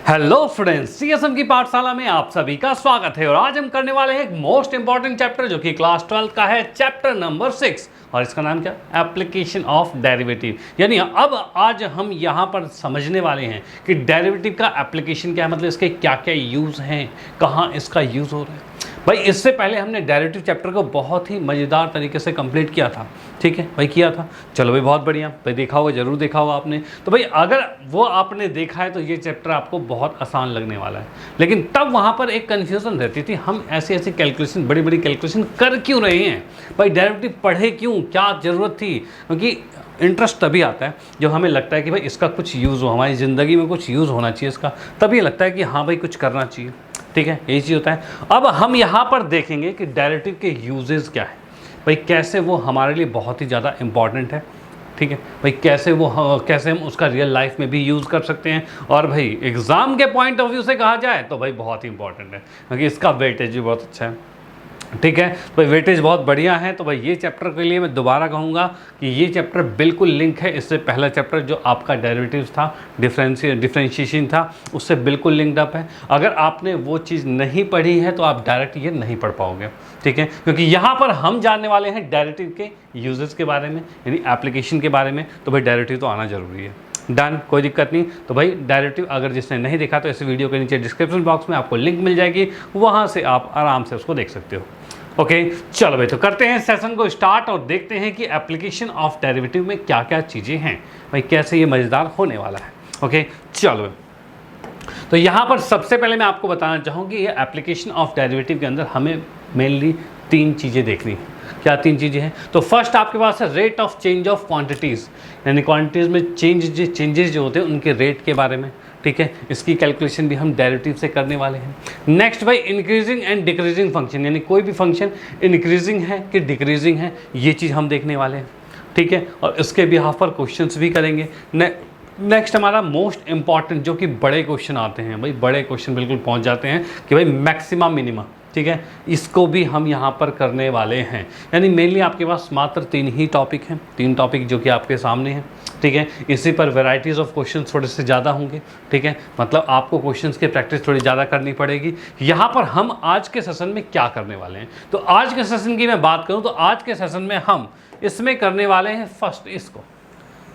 Hello friends, CSM की पाठशाला में आप सभी का स्वागत है। और आज हम करने वाले हैं एक मोस्ट इंपॉर्टेंट चैप्टर जो कि क्लास 12 का है, चैप्टर नंबर 6। और इसका नाम क्या? Application of derivative. यानी अब आज हम यहाँ पर समझने वाले हैं कि डेरिवेटिव का एप्लीकेशन क्या है, मतलब इसके क्या क्या यूज़ हैं, कहाँ इसका यूज़ हो रहा है। भाई इससे पहले हमने डेरिवेटिव चैप्टर को बहुत ही मज़ेदार तरीके से कंप्लीट किया था, ठीक है भाई, किया था। चलो भाई, बहुत बढ़िया भाई, देखा होगा, जरूर देखा होगा आपने। तो भाई अगर वो आपने देखा है तो ये चैप्टर आपको बहुत आसान लगने वाला है। लेकिन तब वहाँ पर एक कन्फ्यूज़न रहती थी, हम ऐसी ऐसी कैलकुलेशन, बड़ी बड़ी कैलकुलेशन कर क्यों रहे हैं भाई, डेरिवेटिव पढ़े क्यों, क्या ज़रूरत थी। क्योंकि इंटरेस्ट तभी आता है जब हमें लगता है कि भाई इसका कुछ यूज़ हो, हमारी ज़िंदगी में कुछ यूज़ होना चाहिए इसका, तभी लगता है कि हाँ भाई कुछ करना चाहिए, ठीक है, यही चीज़ होता है। अब हम यहाँ पर देखेंगे कि डेरिवेटिव के यूजेस क्या है भाई, कैसे वो हमारे लिए बहुत ही ज़्यादा इम्पॉर्टेंट है, ठीक है भाई, कैसे हम उसका रियल लाइफ में भी यूज़ कर सकते हैं। और भाई एग्ज़ाम के पॉइंट ऑफ व्यू से कहा जाए तो भाई बहुत ही इंपॉर्टेंट है, क्योंकि इसका वेटेज भी बहुत अच्छा है, ठीक है भाई, वेटेज बहुत बढ़िया है। तो भाई ये चैप्टर के लिए मैं दोबारा कहूँगा कि ये चैप्टर बिल्कुल लिंक है इससे पहला चैप्टर जो आपका डेरिवेटिव्स था, डिफरेंशिएशन था, उससे बिल्कुल लिंक्ड अप है। अगर आपने वो चीज़ नहीं पढ़ी है तो आप डायरेक्ट ये नहीं पढ़ पाओगे, ठीक है, क्योंकि यहाँ पर हम जानने वाले हैं डेरिवेटिव के यूजेस के बारे में, यानी एप्लीकेशन के बारे में। तो भाई डेरिवेटिव तो आना ज़रूरी है। डन, कोई दिक्कत नहीं। तो भाई डायरेक्टिव अगर जिसने नहीं देखा तो इस वीडियो के नीचे डिस्क्रिप्शन बॉक्स में आपको लिंक मिल जाएगी, वहाँ से आप आराम से उसको देख सकते हो। ओके चलो भाई, तो करते हैं सेशन को स्टार्ट और देखते हैं कि एप्लीकेशन ऑफ डेरिवेटिव में क्या क्या चीज़ें हैं भाई, कैसे ये मज़ेदार होने वाला है। ओके चलो, तो यहाँ पर सबसे पहले मैं आपको बताना चाहूँ कि ये एप्लीकेशन ऑफ डेरिवेटिव के अंदर हमें मेनली तीन चीज़ें देखनी है। क्या तीन चीज़ें हैं? तो फर्स्ट आपके पास है rate of change of quantities, यानी क्वांटिटीज़ में चेंजेस जो होते हैं उनके रेट के बारे में, ठीक है, इसकी कैलकुलेशन भी हम डेरिवेटिव से करने वाले हैं। नेक्स्ट भाई इंक्रीजिंग एंड डिक्रीजिंग फंक्शन, यानी कोई भी फंक्शन इंक्रीजिंग है कि डिक्रीजिंग है, ये चीज़ हम देखने वाले हैं, ठीक है, और इसके बिहाफ पर क्वेश्चंस भी करेंगे। नेक्स्ट हमारा मोस्ट इंपॉर्टेंट जो कि बड़े क्वेश्चन आते हैं भाई, बड़े क्वेश्चन बिल्कुल पहुंच जाते हैं कि भाई मैक्सिमा मिनिमा, ठीक है, इसको भी हम यहाँ पर करने वाले हैं। यानी मेनली आपके पास मात्र तीन ही टॉपिक हैं, तीन टॉपिक जो कि आपके सामने हैं, ठीक है। इसी पर वैरायटीज़ ऑफ क्वेश्चन थोड़े से ज़्यादा होंगे, ठीक है, मतलब आपको क्वेश्चंस की प्रैक्टिस थोड़ी ज़्यादा करनी पड़ेगी। यहाँ पर हम आज के सेशन में क्या करने वाले हैं, तो आज के सेशन की मैं बात करूँ तो आज के सेशन में हम इसमें करने वाले हैं फर्स्ट इसको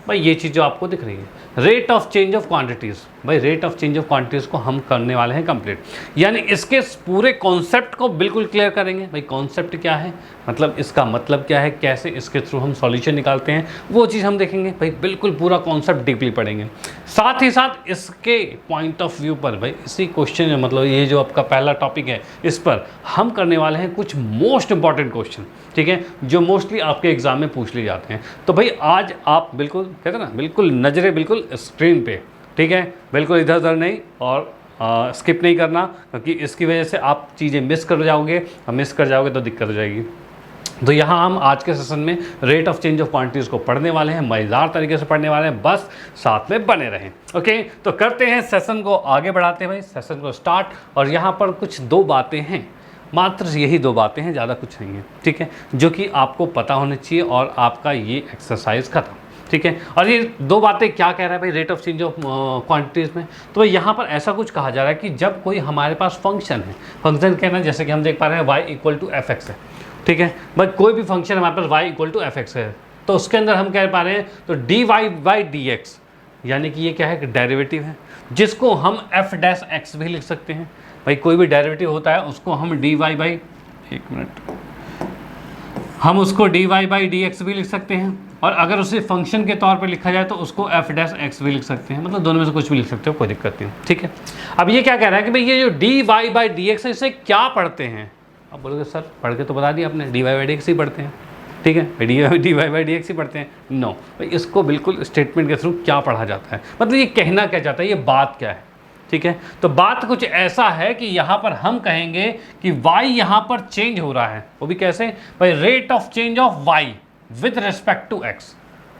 भाई, ये चीज़ जो आपको दिख रही है, rate of change of quantities. भाई rate of change of quantities को हम करने वाले हैं कंप्लीट, यानी इसके पूरे कॉन्सेप्ट को बिल्कुल क्लियर करेंगे। भाई कॉन्सेप्ट क्या है, मतलब इसका मतलब क्या है, कैसे इसके थ्रू हम सॉल्यूशन निकालते हैं, वो चीज़ हम देखेंगे भाई, बिल्कुल पूरा कॉन्सेप्ट डीपली पढ़ेंगे। साथ ही साथ इसके पॉइंट ऑफ व्यू पर भाई, इसी क्वेश्चन में, मतलब ये जो आपका पहला टॉपिक है, इस पर हम करने वाले हैं कुछ मोस्ट इंपॉर्टेंट क्वेश्चन, ठीक है, जो मोस्टली आपके एग्जाम में पूछ लिए जाते हैं। तो भाई आज आप बिल्कुल कहते हैं ना, बिल्कुल नज़रें बिल्कुल स्क्रीन पे, ठीक है, बिल्कुल इधर उधर नहीं, और स्किप नहीं करना, क्योंकि इसकी वजह से आप चीज़ें मिस कर जाओगे, और मिस कर जाओगे तो दिक्कत हो जाएगी। तो यहाँ हम आज के सेशन में rate of change of quantities को पढ़ने वाले हैं, मज़ेदार तरीके से पढ़ने वाले हैं, बस साथ में बने रहें। ओके, तो करते हैं सेशन को आगे बढ़ाते हैं भाई, सेशन को स्टार्ट। और यहाँ पर कुछ दो बातें हैं, मात्र यही दो बातें हैं, ज़्यादा कुछ नहीं है, ठीक है, जो कि आपको पता होनी चाहिए, और आपका ये एक्सरसाइज खत्म, ठीक है। और ये दो बातें क्या कह रहा है भाई, rate of change of quantities में, तो यहाँ पर ऐसा कुछ कहा जा रहा है कि जब कोई हमारे पास फंक्शन है, फंक्शन कहना जैसे कि हम देख पा रहे हैं y = fx है, ठीक है भाई, कोई भी फंक्शन हमारे पास y = fx है, तो उसके अंदर हम कह पा रहे हैं तो dy/dx, यानी कि ये क्या है, डेरिवेटिव है, जिसको हम f' भी लिख सकते हैं। भाई कोई भी डेरिवेटिव होता है उसको हम हम उसको dy/dx भी लिख सकते हैं, और अगर उसे फंक्शन के तौर पे लिखा जाए तो उसको f' भी लिख सकते हैं, मतलब दोनों में से कुछ भी लिख सकते हो, कोई दिक्कत नहीं, ठीक है। अब ये क्या कह रहा है कि भाई ये जो dy/dx है, इसे क्या पढ़ते हैं? अब बोलोगे सर पढ़ के तो बता दिया आपने, dy/dx ही पढ़ते हैं, ठीक है, dy/dx ही पढ़ते हैं। नो भाई, इसको बिल्कुल स्टेटमेंट के थ्रू क्या पढ़ा जाता है, मतलब ये कहना क्या चाहता है, ये बात क्या है, ठीक है। तो बात कुछ ऐसा है कि यहाँ पर हम कहेंगे कि y यहाँ पर चेंज हो रहा है, वो भी कैसे भाई, rate of change of y with respect to x,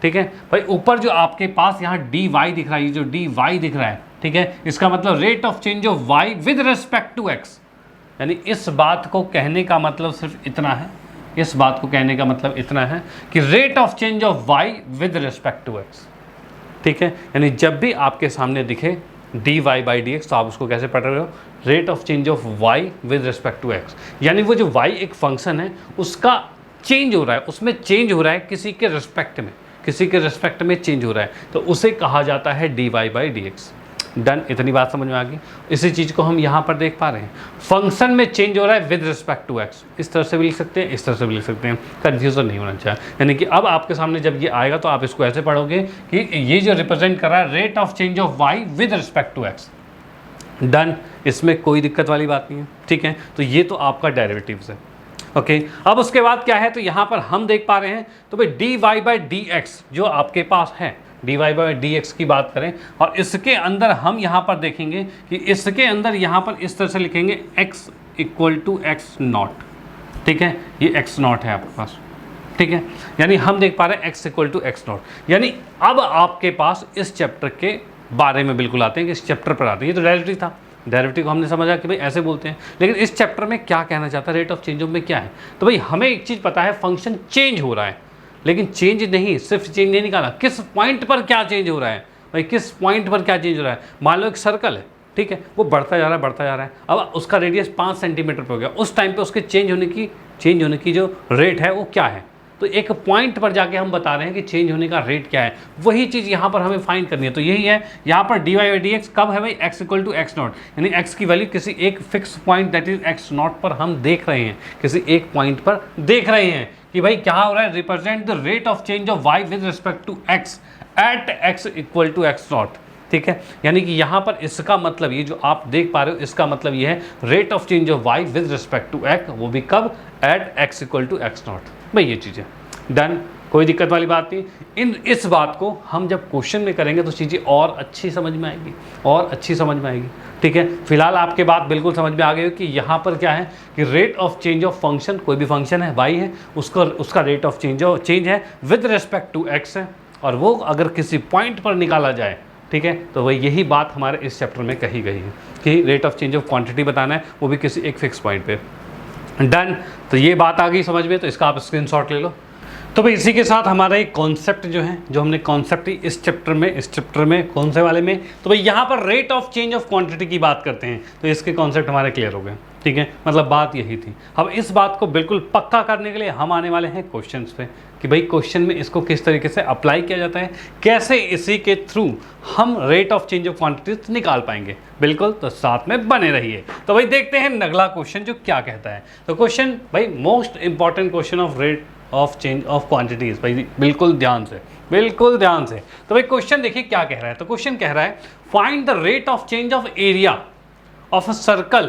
ठीक है भाई। ऊपर जो आपके पास यहाँ dy दिख रहा है, ये जो dy दिख रहा है, ठीक है, इसका मतलब rate of change of y with respect to x, यानी इस बात को कहने का मतलब सिर्फ इतना है, इस बात को कहने का मतलब इतना है कि rate of change of y with respect to x, ठीक है। यानी जब भी आपके सामने दिखे d Y by d x, तो आप उसको कैसे पढ़ रहे हो, rate of change of y with respect to x, यानी वो जो वाई एक फंक्शन है उसका चेंज हो रहा है, उसमें चेंज हो रहा है किसी के रिस्पेक्ट में, किसी के रिस्पेक्ट में चेंज हो रहा है, तो उसे कहा जाता है d Y by d x. Done, इतनी बात समझ में आ गई। इसी चीज़ को हम यहाँ पर देख पा रहे हैं, फंक्शन में चेंज हो रहा है विद रिस्पेक्ट टू एक्स, इस तरह से भी लिख सकते हैं, इस तरह से भी लिख सकते हैं, कन्फ्यूजन नहीं होना चाहिए। यानी कि अब आपके सामने जब ये आएगा तो आप इसको ऐसे पढ़ोगे कि ये जो रिप्रेजेंट कर रहा है rate of change of y with respect to x. Done, इसमें कोई दिक्कत वाली बात नहीं है, ठीक है। तो ये तो आपका डेरिवेटिव्स है, ओके। अब उसके बाद क्या है, तो यहाँ पर हम देख पा रहे हैं तो भाई D Y by d x जो आपके पास है, d Y by d x की बात करें, और इसके अंदर हम यहाँ पर देखेंगे कि इसके अंदर यहाँ पर इस तरह से लिखेंगे x equal to x naught, ठीक है, ये एक्स नॉट है आपके पास, ठीक है। यानी हम देख पा रहे हैं x equal to x naught, यानी अब आपके पास इस चैप्टर के बारे में बिल्कुल आते हैं कि इस चैप्टर पर आते हैं। ये तो डेरिवेटिव था, डेरिवेटिव को हमने समझा कि भाई ऐसे बोलते हैं, लेकिन इस चैप्टर में क्या कहना चाहता है, रेट ऑफ चेंज ऑफ में क्या है, तो भाई हमें एक चीज़ पता है, फंक्शन चेंज हो रहा है, लेकिन चेंज नहीं, सिर्फ चेंज नहीं निकाला, किस पॉइंट पर क्या चेंज हो रहा है, भाई किस पॉइंट पर क्या चेंज हो रहा है। मान लो एक सर्कल है, ठीक है, वो बढ़ता जा रहा है, बढ़ता जा रहा है, अब उसका रेडियस 5 सेंटीमीटर पर हो गया, उस टाइम पे उसके चेंज होने की जो रेट है वो क्या है, तो एक पॉइंट पर जाके हम बता रहे हैं कि चेंज होने का रेट क्या है, वही चीज़ यहाँ पर हमें फाइंड करनी है। तो यही है यहाँ पर d Y by d x कब है भाई, x equal to x naught, यानी x की वैल्यू किसी एक fix point that is x naught पर हम देख रहे हैं, किसी एक पॉइंट पर देख रहे हैं कि भाई क्या हो रहा है, represent the rate of change of y with respect to x at x equal to x naught, ठीक है। यानी कि यहाँ पर इसका मतलब ये जो आप देख पा रहे हो, इसका मतलब ये है rate of change of y with respect to x, वो भी कब, at x equal to x naught, भाई ये चीज़ है। डन, कोई दिक्कत वाली बात नहीं। इस बात को हम जब क्वेश्चन में करेंगे तो चीज़ें और अच्छी समझ में आएगी, और अच्छी समझ में आएगी, ठीक है। फिलहाल आपके बात बिल्कुल समझ में आ गई हो कि यहाँ पर क्या है कि rate of change of function, कोई भी फंक्शन है y है, उसका रेट ऑफ चेंज है विद रिस्पेक्ट टू x है, और वो अगर किसी पॉइंट पर निकाला जाए, ठीक है, तो वही यही बात हमारे इस चैप्टर में कही गई है कि rate of change of quantity बताना है, वो भी किसी एक फिक्स पॉइंट पे। डन, तो ये बात आ गई समझ में, तो इसका आप स्क्रीनशॉट ले लो। तो भाई इसी के साथ हमारा एक कॉन्सेप्ट जो है, जो हमने कॉन्सेप्ट इस चैप्टर में कौन से वाले में, तो भाई यहाँ पर rate of change of quantity की बात करते हैं, तो इसके कॉन्सेप्ट हमारे क्लियर हो गए, ठीक है। मतलब बात यही थी। अब इस बात को बिल्कुल पक्का करने के लिए हम आने वाले हैं क्वेश्चंस पे कि भाई क्वेश्चन में इसको किस तरीके से अप्लाई किया जाता है, कैसे इसी के थ्रू हम rate of change of quantities निकाल पाएंगे। बिल्कुल, तो साथ में बने रहिए। तो भाई देखते हैं अगला क्वेश्चन जो क्या कहता है। तो क्वेश्चन भाई most important question of rate of change of quantities, भाई बिल्कुल ध्यान से, बिल्कुल ध्यान से। तो भाई क्वेश्चन देखिए क्या कह रहा है। तो क्वेश्चन कह रहा है find the rate of change of area of a circle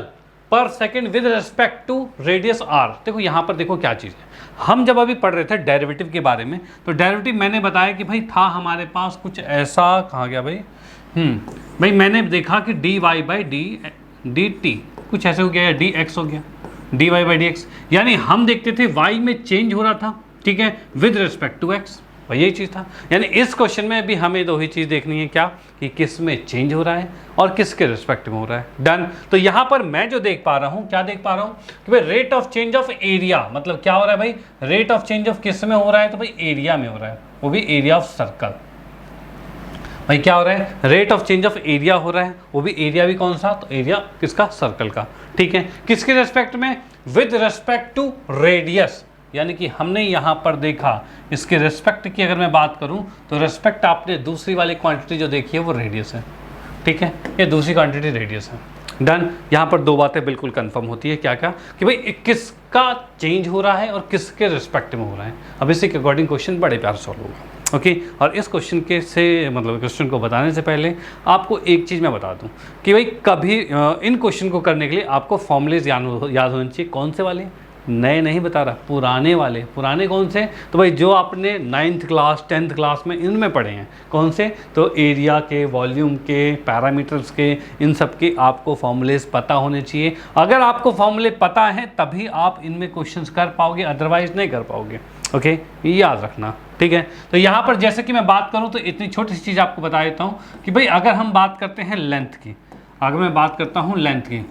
per second with respect to radius r. देखो यहाँ पर देखो क्या चीज़ है, हम जब अभी पढ़ रहे थे डेरिवेटिव के बारे में, तो डेरिवेटिव मैंने बताया कि भाई था हमारे पास कुछ ऐसा, कहाँ गया भाई, भाई मैंने देखा कि d Y by D t कुछ ऐसे हो गया, या डी एक्स हो गया, d Y by d x, यानी हम देखते थे वाई में चेंज हो रहा था, ठीक है, विद रिस्पेक्ट टू एक्स, भाई यही चीज़ था। यानी इस क्वेश्चन में भी हमें दो ही चीज़ देखनी है, क्या कि किस में चेंज हो रहा है और किसके रिस्पेक्ट में हो रहा है। डन, तो यहाँ पर मैं जो देख पा रहा हूँ, क्या देख पा रहा हूँ कि भाई rate of change of area, मतलब क्या हो रहा है भाई, रेट ऑफ चेंज ऑफ किस में हो रहा है, तो भाई एरिया में हो रहा है, वो भी एरिया ऑफ सर्कल। भाई क्या हो रहा है, rate of change of area हो रहा है, वो भी एरिया भी कौन सा, तो एरिया किसका, सर्कल का, ठीक है। किसके रेस्पेक्ट में, विद रेस्पेक्ट टू रेडियस, यानी कि हमने यहाँ पर देखा इसके रेस्पेक्ट की अगर मैं बात करूँ तो रेस्पेक्ट आपने दूसरी वाली क्वांटिटी जो देखी है वो रेडियस है, ठीक है, ये दूसरी क्वांटिटी रेडियस है। डन, यहाँ पर दो बातें बिल्कुल कंफर्म होती है, क्या क्या कि भाई किसका चेंज हो रहा है और किसके रिस्पेक्ट में हो रहा है। अब इसी के अकॉर्डिंग क्वेश्चन बड़े प्यार सॉल्व होगा, ओके। और इस क्वेश्चन के से मतलब क्वेश्चन को बताने से पहले आपको एक चीज़ मैं बता दूं कि भाई कभी इन क्वेश्चन को करने के लिए आपको फॉर्मूलेज याद होने चाहिए। कौन से वाले, नए नहीं बता रहा, पुराने वाले। पुराने कौन से, तो भाई जो आपने 9th क्लास 10th क्लास में इनमें पढ़े हैं। कौन से, तो एरिया के, वॉल्यूम के, पैरामीटर्स के, इन सब के आपको फॉर्मूलेज पता होने चाहिए। अगर आपको फॉर्मूले पता हैं तभी आप इनमें क्वेश्चंस कर पाओगे, अदरवाइज नहीं कर पाओगे, ओके, याद रखना, ठीक है। तो यहाँ पर जैसे कि मैं बात करूँ तो इतनी छोटी सी चीज़ आपको बता देता हूँ कि भाई अगर हम बात करते हैं लेंथ की, अगर मैं बात करता हूँ लेंथ की,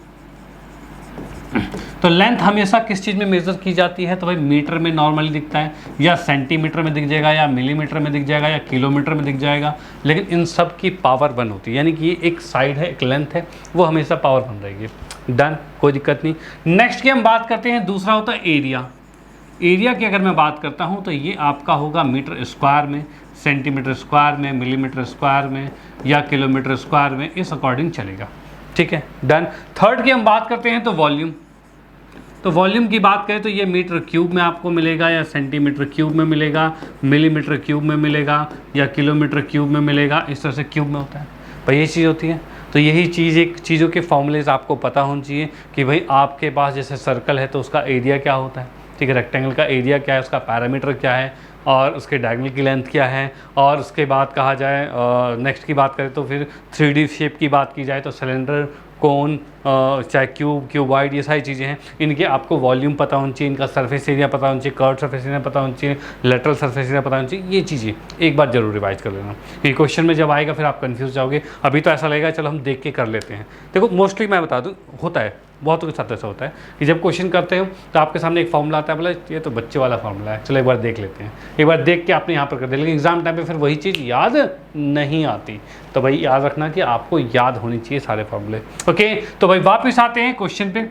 तो लेंथ हमेशा किस चीज़ में मेज़र की जाती है? तो भाई मीटर में नॉर्मली दिखता है, या सेंटीमीटर में दिख जाएगा, या मिलीमीटर में दिख जाएगा, या किलोमीटर में दिख जाएगा, लेकिन इन सब की पावर 1 होती है, यानी कि ये एक साइड है, एक लेंथ है, वो हमेशा पावर 1 रहेगी। डन, कोई दिक्कत नहीं। नेक्स्ट की हम बात करते हैं, दूसरा होता है एरिया। एरिया की अगर मैं बात करता हूँ तो ये आपका होगा मीटर स्क्वायर में, सेंटीमीटर स्क्वायर में, मिलीमीटर स्क्वायर में, या किलोमीटर स्क्वायर में, इस अकॉर्डिंग चलेगा। ठीक है, डन। थर्ड की हम बात करते हैं तो वॉल्यूम। तो वॉल्यूम की बात करें तो ये मीटर क्यूब में आपको मिलेगा, या सेंटीमीटर क्यूब में मिलेगा, मिलीमीटर क्यूब में मिलेगा, या किलोमीटर क्यूब में मिलेगा, इस तरह से क्यूब में होता है। भाई ये चीज़ होती है। तो यही चीज़, एक चीज़ों के फॉर्मूलेज आपको पता होने चाहिए कि भाई आपके पास जैसे सर्कल है तो उसका एरिया क्या होता है, ठीक है, रेक्टेंगल का एरिया क्या है, उसका पैरामीटर क्या है, और उसके डायगोनल की लेंथ क्या है, और उसके बाद कहा जाए नेक्स्ट की बात करें तो फिर 3D शेप की बात की जाए तो सिलेंडर, कोन, चाहे क्यूब, क्यूबॉइड, ये सारी चीज़ें हैं, इनके आपको वॉल्यूम पता होना चाहिए, इनका सरफेस एरिया पता होना चाहिए, कर्व सरफेस एरिया पता होना चाहिए, लेटरल सरफेस एरिया पता होना चाहिए। ये चीज़ें एक बार जरूर रिवाइज कर लेना, ये क्वेश्चन में जब आएगा फिर आप कंफ्यूज जाओगे। अभी तो ऐसा लगेगा चलो हम देख के कर लेते हैं। देखो मोस्टली मैं बता दूँ, होता है बहुतों के साथ ऐसा होता है कि जब क्वेश्चन करते हो तो आपके सामने एक फॉर्मूला आता है, बोला ये तो बच्चे वाला फॉर्मूला है, चलो एक बार देख लेते हैं, एक बार देख के आपने यहाँ पर कर दिया, लेकिन एग्जाम टाइम पे फिर वही चीज़ याद नहीं आती। तो भाई याद रखना कि आपको याद होनी चाहिए सारे फॉर्मूले। ओके, तो भाई वापस आते हैं क्वेश्चन पे।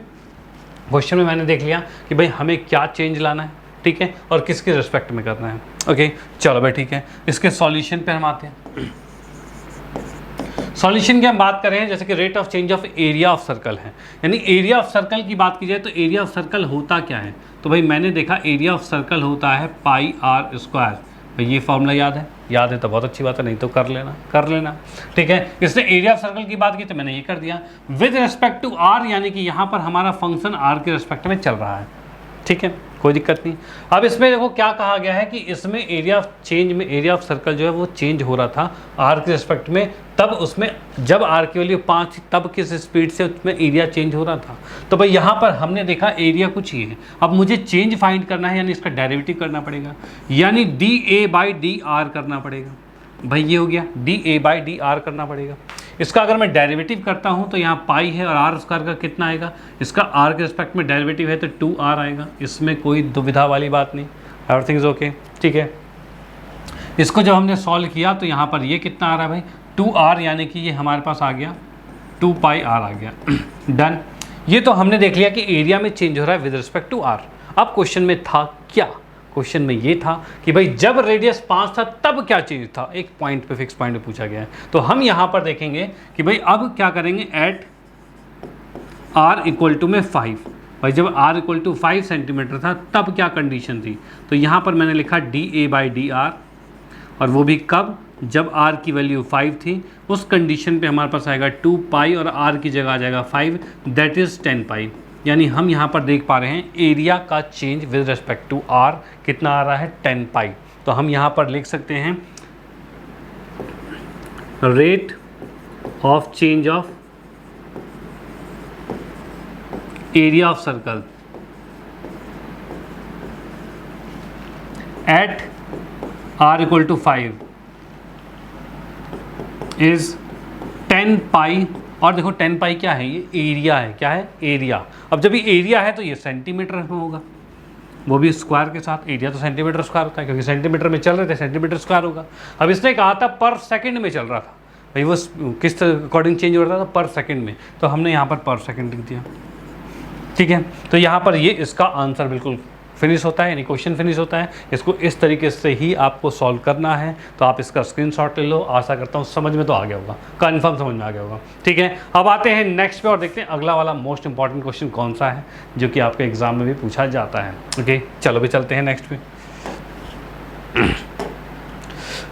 क्वेश्चन में मैंने देख लिया कि भाई हमें क्या चेंज लाना है, ठीक है, और किसके रिस्पेक्ट में करना है। ओके, चलो भाई ठीक है, इसके सॉल्यूशन पे हम आते हैं। सॉल्यूशन की हम बात करें, जैसे कि rate of change of area of circle है, यानी एरिया ऑफ सर्कल की बात की जाए तो एरिया ऑफ सर्कल होता क्या है? तो भाई मैंने देखा एरिया ऑफ सर्कल होता है पाई आर स्क्वायर। भाई ये फॉर्मूला याद है? याद है तो बहुत अच्छी बात है, नहीं तो कर लेना। ठीक है, इसने एरिया ऑफ सर्कल की बात की तो मैंने ये कर दिया विद रिस्पेक्ट टू आर, यानी कि यहाँ पर हमारा फंक्शन आर के रिस्पेक्ट में चल रहा है। ठीक है, कोई दिक्कत नहीं। अब इसमें देखो क्या कहा गया है कि इसमें एरिया ऑफ चेंज में एरिया ऑफ सर्कल जो है वो चेंज हो रहा था आर के रिस्पेक्ट में, तब उसमें जब आर की वैल्यू 5 थी तब किस स्पीड से उसमें एरिया चेंज हो रहा था। तो भाई यहाँ पर हमने देखा एरिया कुछ ही है, अब मुझे चेंज फाइंड करना है, यानी इसका डेरिवेटिव करना पड़ेगा, यानी dA/dr करना पड़ेगा। भाई ये हो गया, dA/dr करना पड़ेगा। इसका अगर मैं डेरिवेटिव करता हूँ तो यहाँ पाई है और आर स्क्वायर का कितना आएगा, इसका आर के रिस्पेक्ट में डेरिवेटिव है तो 2r आएगा, इसमें कोई दुविधा वाली बात नहीं, एवरीथिंग इज ओके। ठीक है, इसको जब हमने सॉल्व किया तो यहाँ पर ये कितना आ रहा है भाई 2r, यानी कि ये हमारे पास आ गया 2πr आ गया। डन, ये तो हमने देख लिया कि एरिया में चेंज हो रहा है विद रिस्पेक्ट टू आर। अब क्वेश्चन में था क्या? क्वेश्चन में ये था कि भाई जब रेडियस 5 था तब क्या चीज़ था, एक पॉइंट पे, फिक्स पॉइंट पे पूछा गया है। तो हम यहाँ पर देखेंगे कि भाई अब क्या करेंगे, एट r इक्वल टू में 5। भाई जब r इक्वल टू 5 सेंटीमीटर था तब क्या कंडीशन थी, तो यहाँ पर मैंने लिखा dA/dr, और वो भी कब, जब r की वैल्यू 5 थी। उस कंडीशन पे हमारे पास आएगा 2π और r की जगह आ जाएगा 5, दैट इज़ 10π। यानी हम यहाँ पर देख पा रहे हैं एरिया का change with respect to r कितना आ रहा है 10π। तो हम यहाँ पर लिख सकते हैं rate of change of area of circle at r equal to 5 is 10π। और देखो 10π क्या है, ये एरिया है, क्या है, एरिया। अब जब ये एरिया है तो ये सेंटीमीटर में होगा, वो भी स्क्वायर के साथ। एरिया तो सेंटीमीटर स्क्वायर होता है, क्योंकि सेंटीमीटर में चल रहे थे, सेंटीमीटर स्क्वायर होगा। अब इसने कहा था पर सेकंड में चल रहा था, भाई वो किस अकॉर्डिंग चेंज हो रहा था, पर सेकंड में, तो हमने यहाँ पर सेकंड लिख दिया। ठीक है, तो यहाँ पर ये इसका आंसर बिल्कुल फिनिश होता है, यानी क्वेश्चन फिनिश होता है। इसको इस तरीके से ही आपको सॉल्व करना है। तो आप इसका स्क्रीनशॉट ले लो, आशा करता हूँ समझ में तो आ गया होगा, कंफर्म समझ में आ गया होगा। ठीक है, अब आते हैं नेक्स्ट पे और देखते हैं अगला वाला मोस्ट इंपॉर्टेंट क्वेश्चन कौन सा है जो कि आपके एग्जाम में भी पूछा जाता है। ओके, चलो भी चलते हैं नेक्स्ट पे।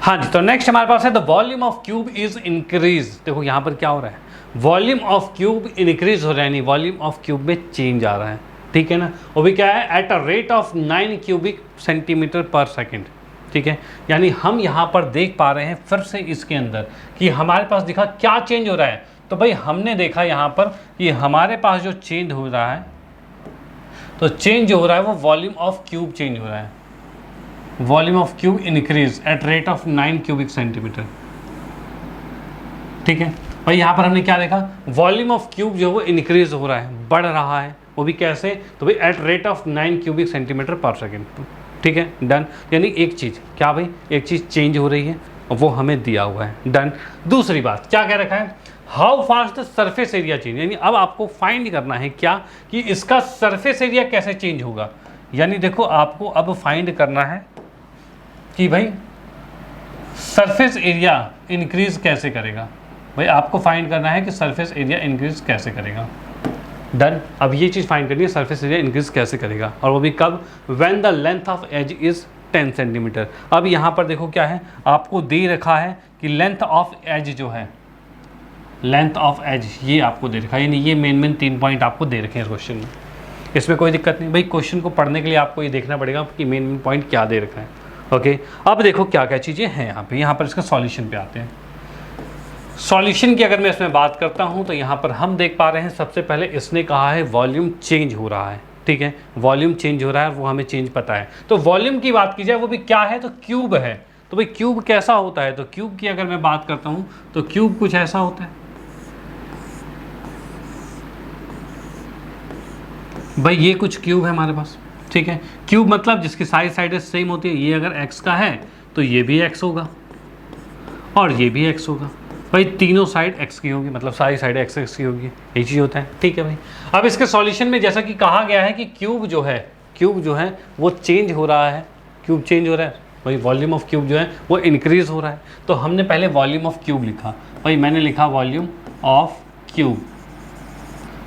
हाँ जी, तो नेक्स्ट हमारे पास है the volume of cube is increase. देखो यहाँ पर क्या हो रहा है, वॉल्यूम ऑफ क्यूब इंक्रीज हो रहा है, यानी वॉल्यूम ऑफ क्यूब में चेंज आ रहा है। ठीक है ना, वो भी क्या है, at a rate of 9 cubic centimetre per second. ठीक है, यानी हम यहाँ पर देख पा रहे हैं फिर से इसके अंदर कि हमारे पास दिखा क्या चेंज हो रहा है। तो भाई हमने देखा यहाँ पर कि हमारे पास जो चेंज हो रहा है, तो चेंज हो रहा है वो वॉल्यूम ऑफ क्यूब चेंज हो रहा है, volume of cube increase at rate of 9 cubic centimetre. ठीक है भाई, यहाँ पर हमने क्या देखा, वॉल्यूम ऑफ क्यूब जो है वो इंक्रीज हो रहा है, बढ़ रहा है। वो भी कैसे, तो भाई eight rate of 9 cubic centimetre per second. ठीक है, डन। यानी एक चीज़ क्या भाई, एक चीज़ चेंज हो रही है और वो हमें दिया हुआ है, डन। दूसरी बात क्या कह रखा है, how fast the surface area change, यानी अब आपको फाइंड करना है क्या कि इसका सरफेस एरिया कैसे चेंज होगा। यानी देखो आपको अब फाइंड करना है कि भाई सरफेस एरिया इंक्रीज कैसे करेगा। भाई आपको फाइंड करना है कि सरफेस एरिया इंक्रीज कैसे करेगा, डन। अब ये चीज़ फाइंड करनी है सरफेस एरिया इंक्रीज कैसे करेगा, और वो भी कब, when the length of edge is 10 centimetre. अब यहाँ पर देखो क्या है, आपको दे रखा है कि लेंथ ऑफ एज जो है, लेंथ ऑफ एज ये आपको दे रखा है, यानी ये मेन 3 पॉइंट आपको दे रखे हैं क्वेश्चन में। इसमें कोई दिक्कत नहीं भाई, क्वेश्चन को पढ़ने के लिए आपको ये देखना पड़ेगा कि मेन पॉइंट क्या दे रखा है। ओके, अब देखो क्या क्या चीज़ें हैं यहाँ पर इसका सॉल्यूशन पे आते हैं। सॉल्यूशन की अगर मैं इसमें बात करता हूँ तो यहाँ पर हम देख पा रहे हैं, सबसे पहले इसने कहा है वॉल्यूम चेंज हो रहा है। ठीक है, वॉल्यूम चेंज हो रहा है, वो हमें चेंज पता है। तो वॉल्यूम की बात की जाए, वो भी क्या है, तो क्यूब है। तो भाई क्यूब कैसा होता है, तो क्यूब की अगर मैं बात करता हूँ तो क्यूब कुछ ऐसा होता है। भाई ये कुछ क्यूब है हमारे पास, ठीक है। क्यूब मतलब जिसकी साइड सेम होती है। ये अगर x का है तो ये भी x होगा और ये भी x होगा। भाई तीनों साइड x की होगी, मतलब सारी साइड x की होगी, यही चीज़ होता है। ठीक है भाई, अब इसके सॉल्यूशन में जैसा कि कहा गया है कि क्यूब जो है वो चेंज हो रहा है। क्यूब चेंज हो रहा है भाई, वॉल्यूम ऑफ क्यूब जो है वो इंक्रीज हो रहा है। तो हमने पहले वॉल्यूम ऑफ क्यूब लिखा, भाई मैंने लिखा वॉल्यूम ऑफ क्यूब,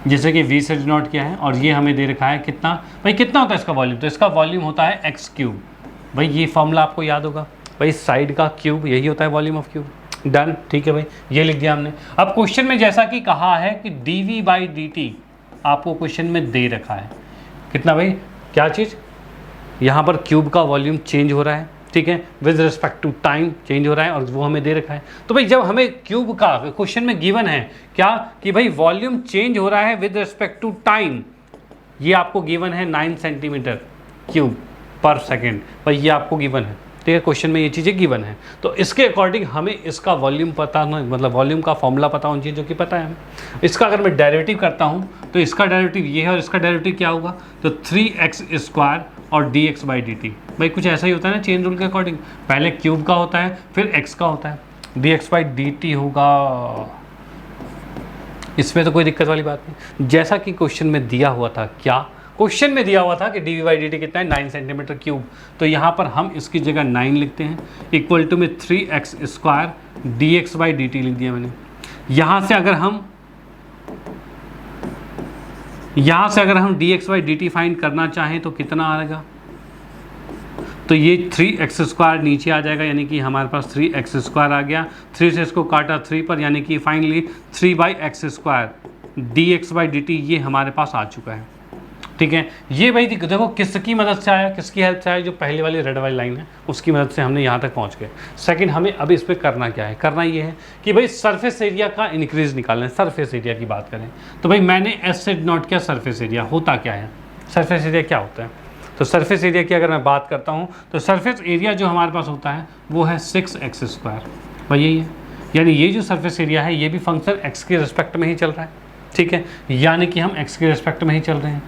जैसे कि v से डिनोट किया है, और ये हमें दे रखा है कितना, भाई कितना होता है इसका वॉल्यूम, तो इसका वॉल्यूम होता है x क्यूब। भाई ये फॉर्मूला आपको याद होगा, भाई साइड का क्यूब यही होता है वॉल्यूम ऑफ क्यूब, डन। ठीक है भाई, ये लिख दिया हमने। अब क्वेश्चन में जैसा कि कहा है कि dv/dt आपको क्वेश्चन में दे रखा है कितना, भाई क्या चीज़, यहाँ पर क्यूब का वॉल्यूम चेंज हो रहा है, ठीक है, with respect to time change हो रहा है, और वो हमें दे रखा है। तो भाई जब हमें क्यूब का क्वेश्चन में गिवन है क्या कि भाई वॉल्यूम चेंज हो रहा है विद रिस्पेक्ट टू टाइम, ये आपको गिवन है 9 सेंटीमीटर क्यूब पर सेकेंड, भाई ये आपको गिवन है। ठीक है, क्वेश्चन में ये चीज़ें गिवन है, तो इसके अकॉर्डिंग हमें इसका वॉल्यूम पता, मतलब वॉल्यूम का फॉर्मूला पता होनी चाहिए, जो कि पता है हमें। इसका अगर मैं डेरिवेटिव करता हूँ तो इसका डेरिवेटिव ये है और इसका डेरिवेटिव क्या होगा, तो 3x² और dx/dt। भाई कुछ ऐसा ही होता है ना चेन रूल के अकॉर्डिंग, पहले क्यूब का होता है फिर x का होता है, dx/dt होगा। इसमें तो कोई दिक्कत वाली बात नहीं, जैसा कि क्वेश्चन में दिया हुआ था। क्या क्वेश्चन में दिया हुआ था कि dv/dt कितना है, 9 सेंटीमीटर क्यूब। तो यहाँ पर हम इसकी जगह 9 लिखते हैं, इक्वल टू में 3x² dx/dt लिख दिया मैंने। यहाँ से अगर हम dx/dt फाइंड करना चाहें तो कितना आएगा, तो ये 3x² नीचे आ जाएगा, यानी कि हमारे पास 3x² आ गया। 3 से इसको काटा 3 पर, यानी कि फाइनली 3/x² dx/dt ये हमारे पास आ चुका है। ठीक है, ये भाई देखो किसकी मदद से आया, किसकी हेल्प से आया, जो पहले वाली रेड वाली लाइन है उसकी मदद से हमने यहाँ तक पहुँच गए। सेकंड, हमें अब इस पर करना क्या है, करना ये है कि भाई सरफेस एरिया का इंक्रीज निकालना है। सरफेस एरिया की बात करें तो भाई मैंने एस से डिनोट किया सरफेस एरिया, होता क्या है, सरफेस एरिया क्या होता है। तो सरफेस एरिया की अगर मैं बात करता हूँ तो सरफेस एरिया जो हमारे पास होता है वो है 6x², भाई यही है। यानी ये जो सरफेस एरिया है ये भी फंक्शन x के रिस्पेक्ट में ही चल रहा है। ठीक है, यानी कि हम x के रिस्पेक्ट में ही चल रहे हैं।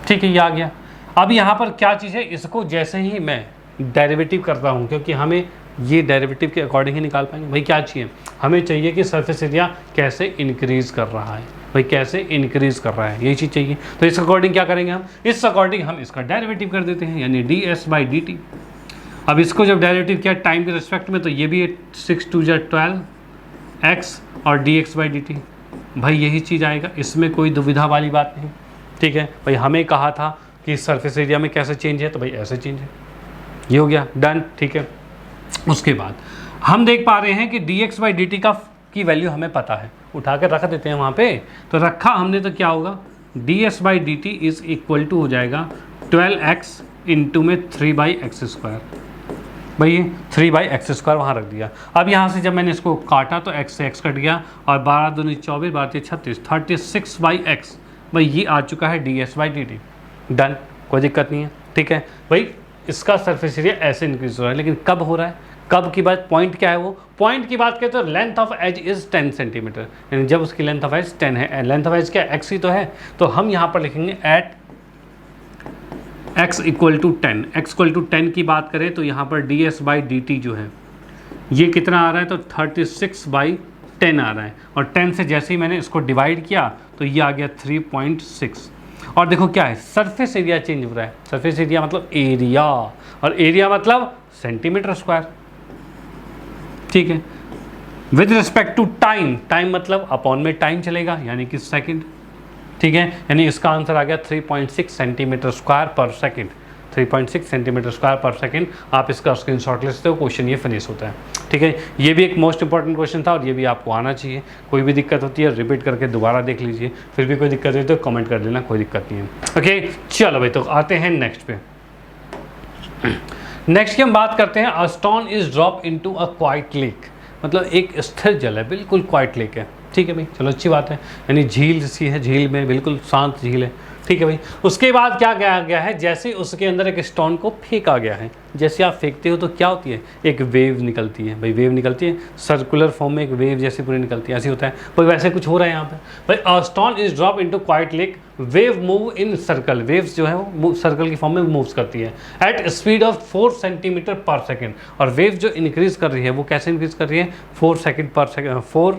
ठीक है, ये आ गया। अब यहाँ पर क्या चीज़ है, इसको जैसे ही मैं डेरिवेटिव करता हूँ, क्योंकि हमें ये डेरिवेटिव के अकॉर्डिंग ही निकाल पाएंगे। भाई क्या चाहिए, हमें चाहिए कि सरफेस एरिया कैसे इंक्रीज़ कर रहा है, भाई कैसे इंक्रीज़ कर रहा है, यही चीज़ चाहिए। तो इस अकॉर्डिंग क्या करेंगे हम, इस अकॉर्डिंग हम इसका डेरिवेटिव कर देते हैं, यानी ds/dt। अब इसको जब डेरिवेटिव किया टाइम के रिस्पेक्ट में, तो ये भी 6×2 = 12x और dx/dt, भाई यही चीज़ आएगा, इसमें कोई दुविधा वाली बात नहीं। ठीक है भाई, हमें कहा था कि सरफेस एरिया में कैसे चेंज है, तो भाई ऐसे चेंज है, ये हो गया, डन। ठीक है, उसके बाद हम देख पा रहे हैं कि dx/dt की वैल्यू हमें पता है, उठा कर रख देते हैं वहाँ पे। तो रखा हमने तो क्या होगा, ds/dt इज इक्वल टू हो जाएगा 12x इंटू में 3/x²। भाई 3/x² वहाँ रख दिया। अब यहाँ से जब मैंने इसको काटा तो x से x कट गया, और 12 दूनी 24, 12 36, 36/x, भाई ये आ चुका है ds/dt, डन, कोई दिक्कत नहीं है। ठीक है भाई, इसका सरफेस एरिया ऐसे इंक्रीज हो रहा है, लेकिन कब हो रहा है, कब की बात, पॉइंट क्या है वो, पॉइंट की बात करें तो length of edge is 10 centimetre, यानी जब उसकी लेंथ ऑफ एज 10 है, लेंथ ऑफ एज क्या एक्स ही तो है, तो हम यहाँ पर लिखेंगे at x equal to 10, x equal to 10 की बात करें तो यहाँ पर ds/dt जो है ये कितना आ रहा है, तो 36/10 आ रहा है, और 10 से जैसे ही मैंने इसको डिवाइड किया तो ये आ गया 3.6। और देखो क्या है, सरफेस एरिया चेंज हो रहा है, सरफेस एरिया मतलब एरिया, और एरिया मतलब सेंटीमीटर स्क्वायर, ठीक है। With respect to time, time मतलब अपॉन में टाइम चलेगा यानी कि सेकंड, ठीक है, यानी इसका आंसर आ गया 3.6 सेंटीमीटर स्क्वायर पर सेकंड, 3.6 सेंटीमीटर स्क्वायर पर सेकंड। आप इसका स्क्रीनशॉट ले सकते हो, क्वेश्चन ये फिनिश होता है, ठीक है। ये भी एक मोस्ट इंपॉर्टेंट क्वेश्चन था और ये भी आपको आना चाहिए। कोई भी दिक्कत होती है रिपीट करके दोबारा देख लीजिए, फिर भी कोई दिक्कत है तो कमेंट कर देना, कोई दिक्कत नहीं है। ओके चलो भाई, तो आते हैं नेक्स्ट पे। नेक्स्ट की हम बात करते हैं, a stone is drop into a quite lake, मतलब एक स्थिर जल है, बिल्कुल क्वाइट लेक है, ठीक है भाई, चलो अच्छी बात है, यानी झील सी है, झील में बिल्कुल शांत झील है, ठीक है भाई। उसके बाद क्या किया गया है, जैसे उसके अंदर एक स्टोन को फेंका गया है, जैसे आप फेंकते हो तो क्या होती है, एक वेव निकलती है भाई, वेव निकलती है सर्कुलर फॉर्म में, एक वेव जैसी पूरी निकलती है, ऐसी होता है भाई। वैसे कुछ हो रहा है यहाँ पे भाई, a stone is drop into quite lake, wave move in circle, waves जो है वो सर्कल की फॉर्म में मूव्स करती है at speed of 4 centimetre per second, और वेव जो इंक्रीज कर रही है वो कैसे इंक्रीज कर रही है, 4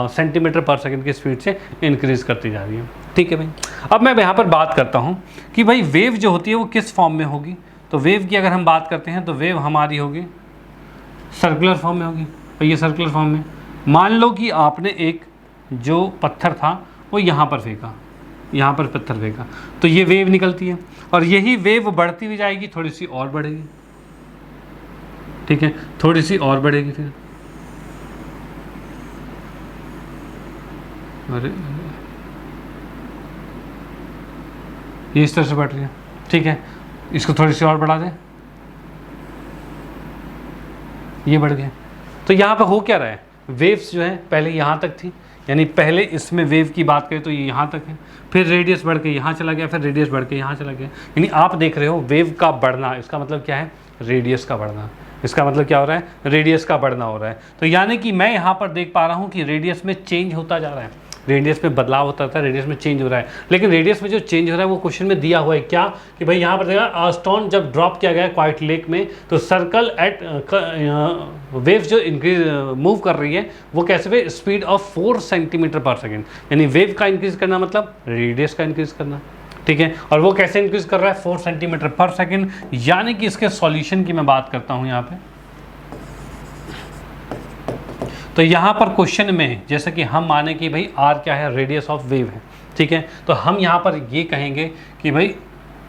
सेंटीमीटर पर सेकंड की स्पीड से इंक्रीज करती जा रही है, ठीक है भाई। अब मैं यहाँ पर बात करता हूँ कि भाई वेव जो होती है वो किस फॉर्म में होगी, तो वेव की अगर हम बात करते हैं तो वेव हमारी होगी सर्कुलर फॉर्म में होगी, और ये सर्कुलर फॉर्म में, मान लो कि आपने एक जो पत्थर था वो यहाँ पर फेंका, यहाँ पर पत्थर फेंका, तो ये वेव निकलती है, और यही वेव बढ़ती हुई जाएगी, थोड़ी सी और बढ़ेगी, ठीक है, थोड़ी सी और बढ़ेगी, फिर अरे ये इस तरह से बढ़ रही है, ठीक है, इसको थोड़ी सी और बढ़ा दें, ये बढ़ गया, तो यहाँ पे हो क्या रहा है, वेव्स जो है पहले यहाँ तक थी, यानी पहले इसमें वेव की बात करें तो ये यहाँ तक है, फिर रेडियस बढ़ के यहाँ चला गया, फिर रेडियस बढ़ के यहाँ चला गया, यानी आप देख रहे हो वेव का बढ़ना, इसका मतलब क्या है, रेडियस का बढ़ना, इसका मतलब क्या हो रहा है, रेडियस का बढ़ना हो रहा है। तो यानी कि मैं यहाँ पर देख पा रहा हूँ कि रेडियस में चेंज होता जा रहा है, रेडियस में बदलाव होता था, रेडियस में चेंज हो रहा है, लेकिन रेडियस में जो चेंज हो रहा है वो क्वेश्चन में दिया हुआ है क्या, कि भाई यहाँ पर देखा स्टोन जब ड्रॉप किया गया क्वाइट लेक में, तो सर्कल एट वेव जो इंक्रीज मूव कर रही है वो कैसे पे, speed of 4 centimetre per second, यानी वेव का इंक्रीज करना मतलब रेडियस का इंक्रीज करना, ठीक है, और वो कैसे इंक्रीज कर रहा है, 4 सेंटीमीटर पर सेकेंड। यानी कि इसके सॉल्यूशन की मैं बात करता हूँ यहाँ पे, तो यहाँ पर क्वेश्चन में जैसे कि हम माने कि भाई आर क्या है, रेडियस ऑफ वेव है, ठीक है, तो हम यहाँ पर ये कहेंगे कि भाई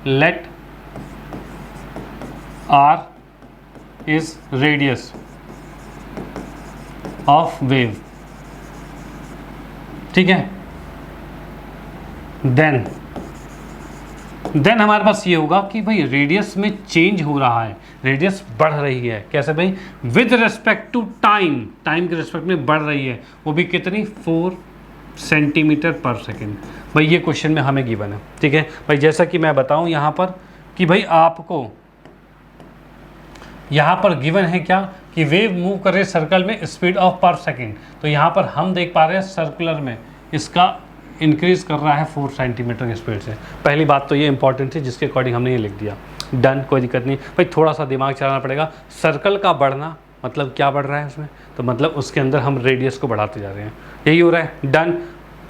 let r is radius of wave, ठीक है, देन हमारे पास ये होगा कि भाई रेडियस में चेंज हो रहा है, रेडियस बढ़ रही है, कैसे भाई, with respect to time, time के रिस्पेक्ट में बढ़ रही है, वो भी कितनी, 4 सेंटीमीटर पर सेकेंड। भाई ये क्वेश्चन में हमें गिवन है, ठीक है भाई। जैसा कि मैं बताऊं यहाँ पर कि भाई आपको यहाँ पर गिवन है क्या, कि वेव मूव कर रही है सर्कल में स्पीड ऑफ पर सेकेंड, तो यहाँ पर हम देख पा रहे हैं सर्कुलर में इसका इंक्रीज कर रहा है 4 सेंटीमीटर की स्पीड से। पहली बात तो ये इंपॉर्टेंट थी जिसके अकॉर्डिंग हमने ये लिख दिया, डन, कोई दिक्कत नहीं भाई, थोड़ा सा दिमाग चलाना पड़ेगा। सर्कल का बढ़ना मतलब क्या बढ़ रहा है उसमें, तो मतलब उसके अंदर हम रेडियस को बढ़ाते जा रहे हैं, यही हो रहा है, डन,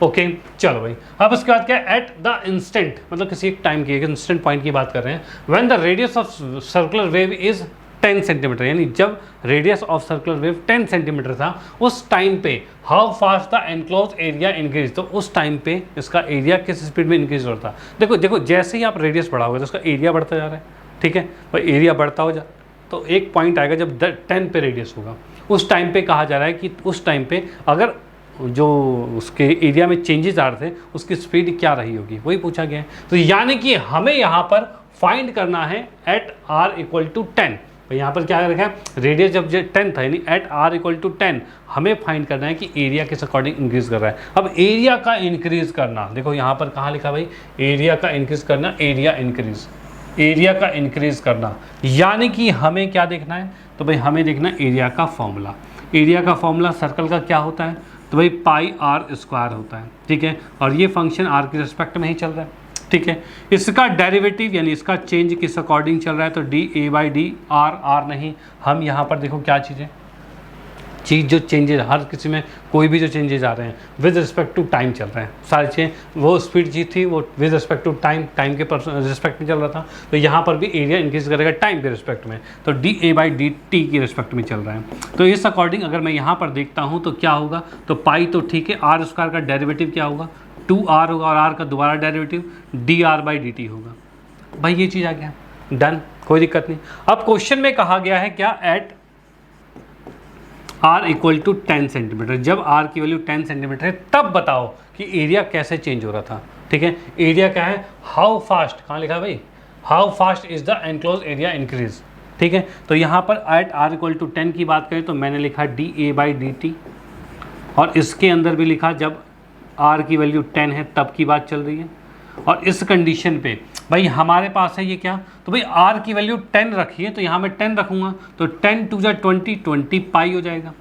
ओके चलो भाई। अब उसके बाद क्या, एट द इंस्टेंट, मतलब किसी एक टाइम की, एक इंस्टेंट पॉइंट की बात कर रहे हैं, when the radius of circular wave is 10 centimetre, यानी जब radius of circular wave 10 centimetre था उस टाइम पे how fast the enclose area increase, तो उस टाइम पे इसका एरिया किस स्पीड में इंक्रीज होता है। देखो देखो, जैसे ही आप रेडियस बढ़ाओगे तो उसका एरिया बढ़ता जा रहा है, ठीक है भाई, एरिया बढ़ता हो जा, तो एक पॉइंट आएगा जब 10 पे रेडियस होगा, उस टाइम पे कहा जा रहा है कि उस टाइम पे अगर जो उसके एरिया में चेंजेस आ रहे थे उसकी स्पीड क्या रही होगी, वही पूछा गया है। तो यानी कि हमें यहाँ पर फाइंड करना है एट आर इक्वल टू 10, तो यहाँ पर क्या रखा है, रेडियस जब 10 था, यानी एट आर इक्वल टू 10 हमें फाइंड करना है कि एरिया किस अकॉर्डिंग इंक्रीज कर रहा है। अब एरिया का इंक्रीज करना, देखो यहाँ पर कहाँ लिखा भाई, एरिया का इंक्रीज करना, एरिया इंक्रीज, एरिया का इंक्रीज करना, यानी कि हमें क्या देखना है तो भाई हमें देखना एरिया का फॉर्मूला। एरिया का फॉर्मूला सर्कल का क्या होता है, तो भाई पाई आर स्क्वायर होता है, ठीक है। और ये फंक्शन आर के रिस्पेक्ट में ही चल रहा है, ठीक है। इसका डेरिवेटिव यानी इसका चेंज किस अकॉर्डिंग चल रहा है, तो d a by d r, r नहीं, हम यहाँ पर देखो क्या चीज़ जो चेंजेज, हर किसी में कोई भी जो चेंजेज आ रहे हैं विद रिस्पेक्ट टू टाइम चल रहे हैं सारी चीज़ें। वो स्पीड जी थी वो विद रिस्पेक्ट टू टाइम के रिस्पेक्ट में चल रहा था, तो यहाँ पर भी एरिया इंक्रीज करेगा टाइम के रिस्पेक्ट में, तो d a by D T के रिस्पेक्ट में चल रहा है। तो इस अकॉर्डिंग अगर मैं यहाँ पर देखता हूँ तो क्या होगा, तो पाई तो ठीक है, आर स्क्वायर का डेरिवेटिव क्या होगा, 2r होगा, और r का दोबारा derivative D R by D T होगा। भाई ये चीज़ आ गया, डन, कोई दिक्कत नहीं। अब क्वेश्चन में कहा गया है क्या, at r equal to 10 centimetre, जब r की वैल्यू 10 सेंटीमीटर है तब बताओ कि एरिया कैसे चेंज हो रहा था, ठीक है। एरिया क्या है, हाउ फास्ट, कहाँ लिखा है भाई, how fast is the enclose area increase, ठीक है। तो यहाँ पर एट r इक्वल टू 10 की बात करें तो मैंने लिखा D a by D T, और इसके अंदर भी लिखा जब r की वैल्यू 10 है तब की बात चल रही है। और इस कंडीशन पे भाई हमारे पास है ये क्या, तो भाई r की वैल्यू 10 रखी है, तो यहाँ मैं 10 रखूँगा, तो 10 टू जा 20 पाई हो जाएगा,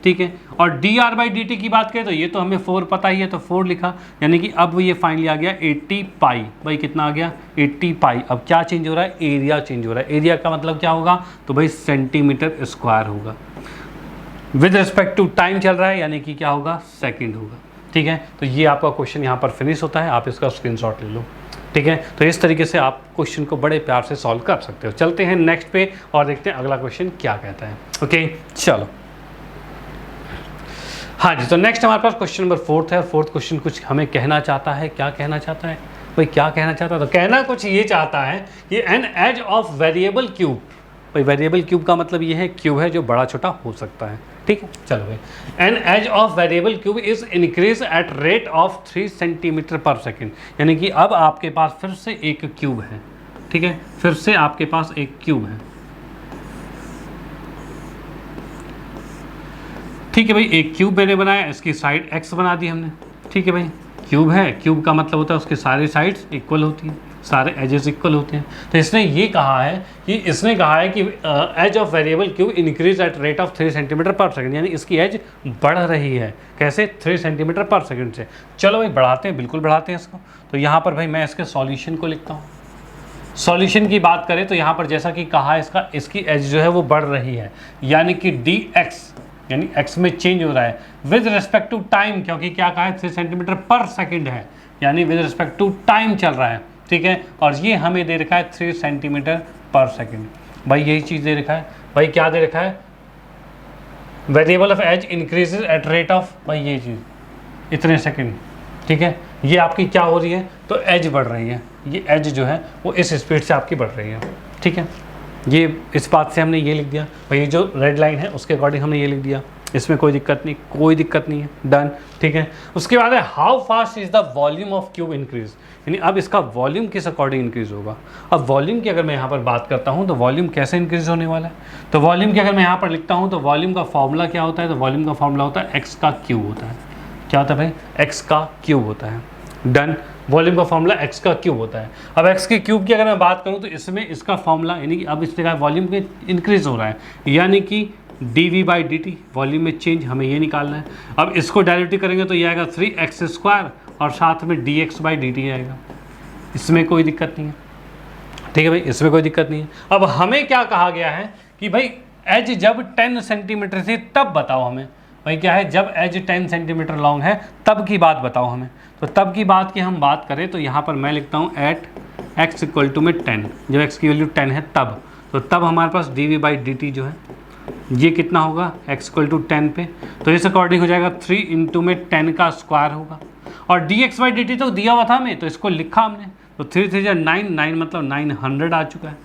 ठीक है। और D R by D T की बात करें तो ये तो हमें 4 पता ही है, तो 4 लिखा, यानी कि अब ये फाइनली आ गया 80 पाई। भाई कितना आ गया, 80 पाई। अब क्या चेंज हो रहा है, एरिया चेंज हो रहा है। एरिया का मतलब क्या होगा, तो भाई सेंटीमीटर स्क्वायर होगा, विद रिस्पेक्ट टू टाइम चल रहा है, यानी कि क्या होगा, सेकेंड होगा, ठीक है। तो ये आपका क्वेश्चन यहाँ पर फिनिश होता है, आप इसका स्क्रीनशॉट ले लो, ठीक है। तो इस तरीके से आप क्वेश्चन को बड़े प्यार से सॉल्व कर सकते हो। चलते हैं नेक्स्ट पे और देखते हैं अगला क्वेश्चन क्या कहता है। ओके चलो, हाँ जी, तो नेक्स्ट हमारे पास क्वेश्चन नंबर 4 है, और 4th क्वेश्चन कुछ हमें कहना चाहता है। क्या कहना चाहता है भाई, क्या कहना चाहता है, तो कहना कुछ ये चाहता है कि an edge of variable cube. भाई वेरिएबल क्यूब का मतलब ये है क्यूब है जो बड़ा छोटा हो सकता है, ठीक है। चलो भाई, an edge of variable cube is increase at rate of 3 centimetre per second, यानी कि अब आपके पास फिर से एक क्यूब है, ठीक है। फिर से आपके पास एक क्यूब है, ठीक है भाई। एक क्यूब मैंने बनाया, इसकी साइड x बना दी हमने, ठीक है भाई। क्यूब है, क्यूब का मतलब होता है उसके सारे साइड्स इक्वल होती हैं, सारे एजेस इक्वल होते हैं। तो इसने ये कहा है कि edge of variable cube increase at rate of 3 centimetre per second, यानी इसकी एज बढ़ रही है, कैसे, 3 सेंटीमीटर पर सेकंड से। चलो भाई बढ़ाते हैं, बिल्कुल बढ़ाते हैं इसको। तो यहाँ पर भाई मैं इसके सॉल्यूशन को लिखता हूँ। सॉल्यूशन की बात करें तो यहाँ पर जैसा कि कहा है इसकी एज जो है वो बढ़ रही है, यानी कि डी एक्स, यानी x में चेंज हो रहा है विद रिस्पेक्ट टू टाइम, क्योंकि क्या कहा है 3 सेंटीमीटर पर सेकंड है, यानी विद रिस्पेक्ट टू टाइम चल रहा है, ठीक है। और ये हमें दे रखा है 3 सेंटीमीटर पर सेकंड। भाई यही चीज़ दे रखा है, भाई क्या दे रखा है, variable of edge increases at rate of, भाई ये चीज़ इतने सेकंड, ठीक है। ये आपकी क्या हो रही है, तो एज बढ़ रही है, ये एज जो है वो इस स्पीड से आपकी बढ़ रही है, ठीक है। ये इस बात से हमने ये लिख दिया, भाई ये जो रेड लाइन है उसके अकॉर्डिंग हमने ये लिख दिया, इसमें कोई दिक्कत नहीं, कोई दिक्कत नहीं है, डन, ठीक है। उसके बाद है how fast is the volume of cube increase, यानी अब इसका वॉल्यूम किस अकॉर्डिंग इंक्रीज होगा। अब वॉल्यूम की अगर मैं यहाँ पर बात करता हूँ तो वॉल्यूम कैसे इंक्रीज होने वाला है, तो वॉल्यूम की अगर मैं यहाँ पर लिखता हूँ तो वॉल्यूम का फॉर्मूला क्या होता है, तो वॉल्यूम का फॉर्मूला होता है एक्स का क्यूब होता है। क्या होता है भाई, एक्स का क्यूब होता है, डन। वॉल्यूम का फॉर्मूला x का क्यूब होता है। अब x के क्यूब की अगर मैं बात करूं तो इसमें इसका फॉर्मूला, यानी कि अब इसका वॉल्यूम के इंक्रीज हो रहा है, यानी कि dv by D T, volume में चेंज हमें ये निकालना है। अब इसको डायरेक्टिव करेंगे तो ये आएगा 3x स्क्वायर और साथ में dx बाई डी टी आएगा, इसमें कोई दिक्कत नहीं है, ठीक है भाई, इसमें कोई दिक्कत नहीं है। अब हमें क्या कहा गया है कि भाई एज जब 10 सेंटीमीटर थी तब बताओ हमें, भाई क्या है, जब एज 10 सेंटीमीटर लॉन्ग है तब की बात बताओ हमें। तो तब की बात की हम बात करें तो यहाँ पर मैं लिखता हूँ एट x इक्वल टू में 10, जब x की वैल्यू 10 है तब, तो तब हमारे पास dv बाई डी टी जो है ये कितना होगा, x इक्वल टू 10 पे, तो इस अकॉर्डिंग हो जाएगा 3 इंटू में 10 का स्क्वायर होगा, और dx बाई डी टी तो दिया हुआ था हमें, तो इसको लिखा हमने, तो 3 3 9 9 मतलब 900 आ चुका है।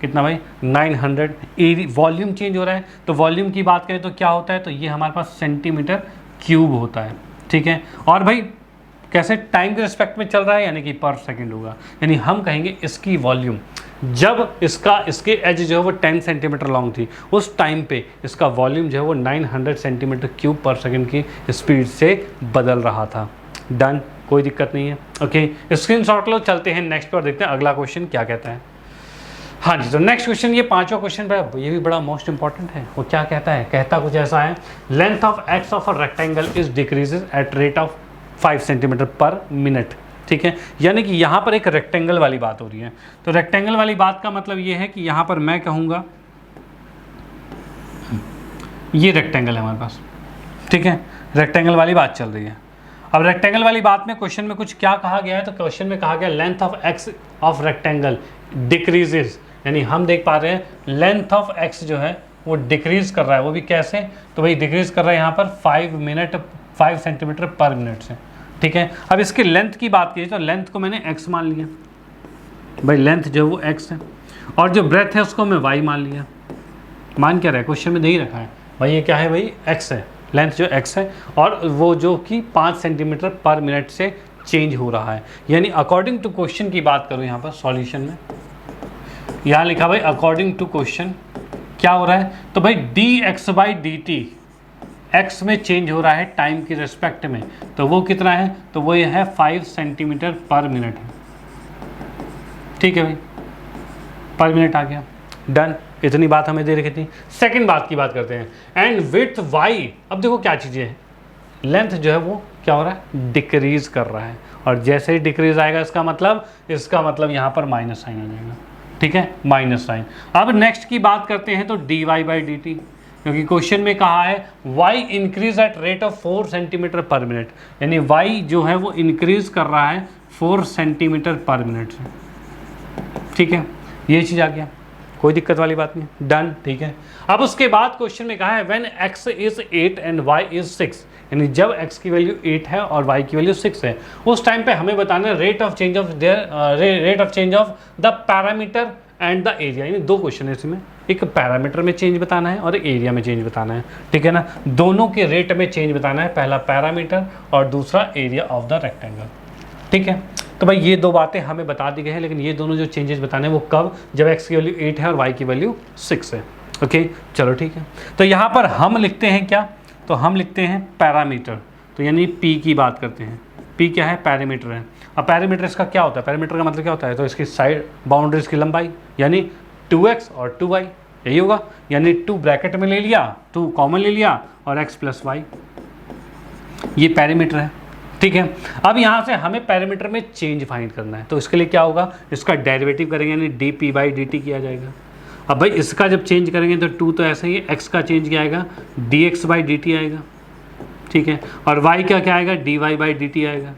कितना भाई, 900। वॉल्यूम चेंज हो रहा है, तो वॉल्यूम की बात करें तो क्या होता है, तो ये हमारे पास सेंटीमीटर क्यूब होता है, ठीक है। और भाई कैसे, टाइम के रिस्पेक्ट में चल रहा है, यानी कि पर सेकंड होगा, यानी हम कहेंगे इसकी वॉल्यूम जब इसके एज जो है वो 10 सेंटीमीटर लॉन्ग थी उस टाइम पे इसका वॉल्यूम जो है वो 900 सेंटीमीटर क्यूब पर सेकंड की स्पीड से बदल रहा था, डन, कोई दिक्कत नहीं है। ओके, स्क्रीनशॉट लो, चलते हैं नेक्स्ट पर, देखते हैं अगला क्वेश्चन क्या कहता है। हाँ जी, तो नेक्स्ट क्वेश्चन, ये पांचवा क्वेश्चन पे, ये भी बड़ा मोस्ट इंपॉर्टेंट है। वो क्या कहता है, कहता कुछ ऐसा है, length of x of a rectangle is decreases eight rate of 5 centimetre पर मिनट। ठीक है, यानी कि यहाँ पर एक रेक्टेंगल वाली बात हो रही है। तो रेक्टेंगल वाली बात का मतलब ये है कि यहाँ पर मैं कहूँगा ये रेक्टेंगल है हमारे पास, ठीक है, रेक्टेंगल वाली बात चल रही है। अब रेक्टेंगल वाली बात में क्वेश्चन में कुछ क्या कहा गया है, तो क्वेश्चन में कहा गया length of x of rectangle decreases, यानी हम देख पा रहे हैं लेंथ ऑफ एक्स जो है वो डिक्रीज कर रहा है। वो भी कैसे, तो भाई डिक्रीज कर रहा है यहाँ पर 5 सेंटीमीटर पर मिनट से। ठीक है, अब इसकी लेंथ की बात की तो लेंथ को मैंने x मान लिया, भाई लेंथ जो वो x है, और जो ब्रेथ है उसको मैं y मान लिया। मान क्या रहा है, क्वेश्चन में दे ही रखा है भाई, ये क्या है भाई, x है, लेंथ जो x है, और वो जो कि 5 सेंटीमीटर पर मिनट से चेंज हो रहा है। यानी अकॉर्डिंग टू क्वेश्चन की बात करूँ यहाँ पर सॉल्यूशन में, यहाँ लिखा भाई अकॉर्डिंग टू क्वेश्चन क्या हो रहा है, तो भाई dx/dt x में चेंज हो रहा है टाइम की रिस्पेक्ट में, तो वो कितना है, तो वो ये है 5 सेंटीमीटर पर मिनट है। ठीक है भाई, पर मिनट आ गया, डन। इतनी बात हमें दे रखी थी। सेकंड बात की बात करते हैं, एंड विड्थ y। अब देखो क्या चीज़ें है, लेंथ जो है वो क्या हो रहा है, डिक्रीज कर रहा है, और जैसे ही डिक्रीज आएगा इसका मतलब यहाँ पर माइनस साइन आ जाएगा। ठीक है, माइनस साइन। अब नेक्स्ट की बात करते हैं तो dy/dt, क्योंकि क्वेश्चन में कहा है y increase at rate of 4 centimetre पर मिनट, यानी y जो है वो इंक्रीज कर रहा है 4 सेंटीमीटर पर मिनट से। ठीक है, ये चीज़ आ गया, कोई दिक्कत वाली बात नहीं, डन। ठीक है, अब उसके बाद क्वेश्चन में कहा है when x is 8 and y is 6, यानी जब x की वैल्यू 8 है और y की वैल्यू 6 है, उस टाइम पे हमें बताना rate of change of the parameter and the area. यानी दो क्वेश्चन है इसमें, एक पैरामीटर में चेंज बताना है और एरिया में चेंज बताना है। ठीक है ना, दोनों के रेट में चेंज बताना है, पहला पैरामीटर और दूसरा एरिया ऑफ द रेक्टेंगल। ठीक है, तो भाई ये दो बातें हमें बता दी गई हैं, लेकिन ये दोनों जो चेंजेस बताने हैं वो कब, जब x की वैल्यू 8 है और y की वैल्यू 6 है। ओके, चलो ठीक है, तो यहाँ पर हम लिखते हैं क्या, तो हम लिखते हैं पैरामीटर, तो यानी p की बात करते हैं। p क्या है, पैरामीटर है। अब पैरामीटर इसका क्या होता है, पैरामीटर का मतलब क्या होता है, तो इसकी साइड बाउंड्रीज की लंबाई, यानी 2x और 2y, यही होगा, यानी 2 ब्रैकेट में ले लिया, 2 कॉमन ले लिया और x + y, ये पैरामीटर है। ठीक है, अब यहाँ से हमें पैरामीटर में चेंज फाइंड करना है, तो इसके लिए क्या होगा, इसका डेरिवेटिव करेंगे, यानी dp/dt किया जाएगा। अब भाई इसका जब चेंज करेंगे तो 2 तो ऐसा ही है, x का चेंज क्या आएगा, dx/dt आएगा। ठीक है, और y का क्या आएगा, dy/dt आएगा।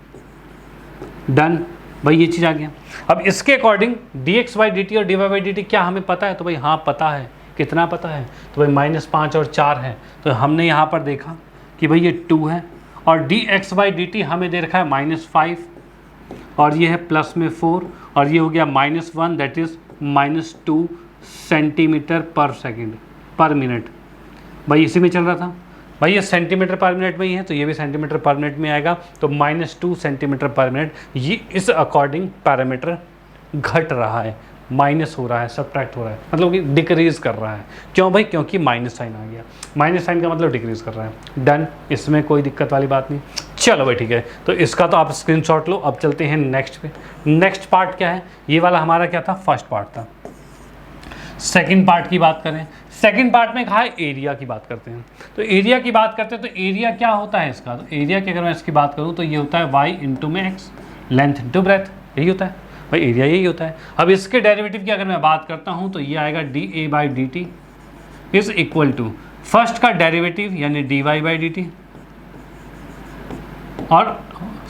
डन भाई, ये चीज़ आ गया। अब इसके अकॉर्डिंग dx/dt और dy/dt क्या हमें पता है, तो भाई हाँ पता है, कितना पता है, तो भाई -5 और 4 है, तो हमने यहाँ पर देखा कि भाई ये 2 है, और dx/dt हमें दे रखा है -5, और ये है प्लस में 4, और ये हो गया -1, that is -2 centimetre per second पर मिनट। भाई इसी में चल रहा था, भाई ये सेंटीमीटर पर मिनट में ही है, तो ये भी सेंटीमीटर पर मिनट में आएगा, तो -2 सेंटीमीटर पर मिनट। ये इस अकॉर्डिंग पैरामीटर घट रहा है, माइनस हो रहा है, सब्ट्रैक्ट हो रहा है, मतलब कि डिक्रीज कर रहा है। क्यों भाई, क्योंकि माइनस साइन आ गया, माइनस साइन का मतलब डिक्रीज कर रहा है। डन, इसमें कोई दिक्कत वाली बात नहीं। चलो भाई ठीक है, तो इसका तो आप स्क्रीनशॉट लो। अब चलते हैं नेक्स्ट पे। नेक्स्ट पार्ट क्या है, ये वाला हमारा क्या था, फर्स्ट पार्ट था। सेकंड पार्ट की बात करें, सेकंड पार्ट में कहा है एरिया की बात करते हैं, तो एरिया की बात करते हैं, तो एरिया क्या होता है इसका, तो एरिया की अगर मैं इसकी बात करूँ तो ये होता है y × में x, लेंथ × ब्रेथ, यही होता है भाई, एरिया यही होता है। अब इसके डेरिवेटिव की अगर मैं बात करता हूँ तो ये आएगा dA/dt is equal to first का डेरिवेटिव यानी dy/dt, और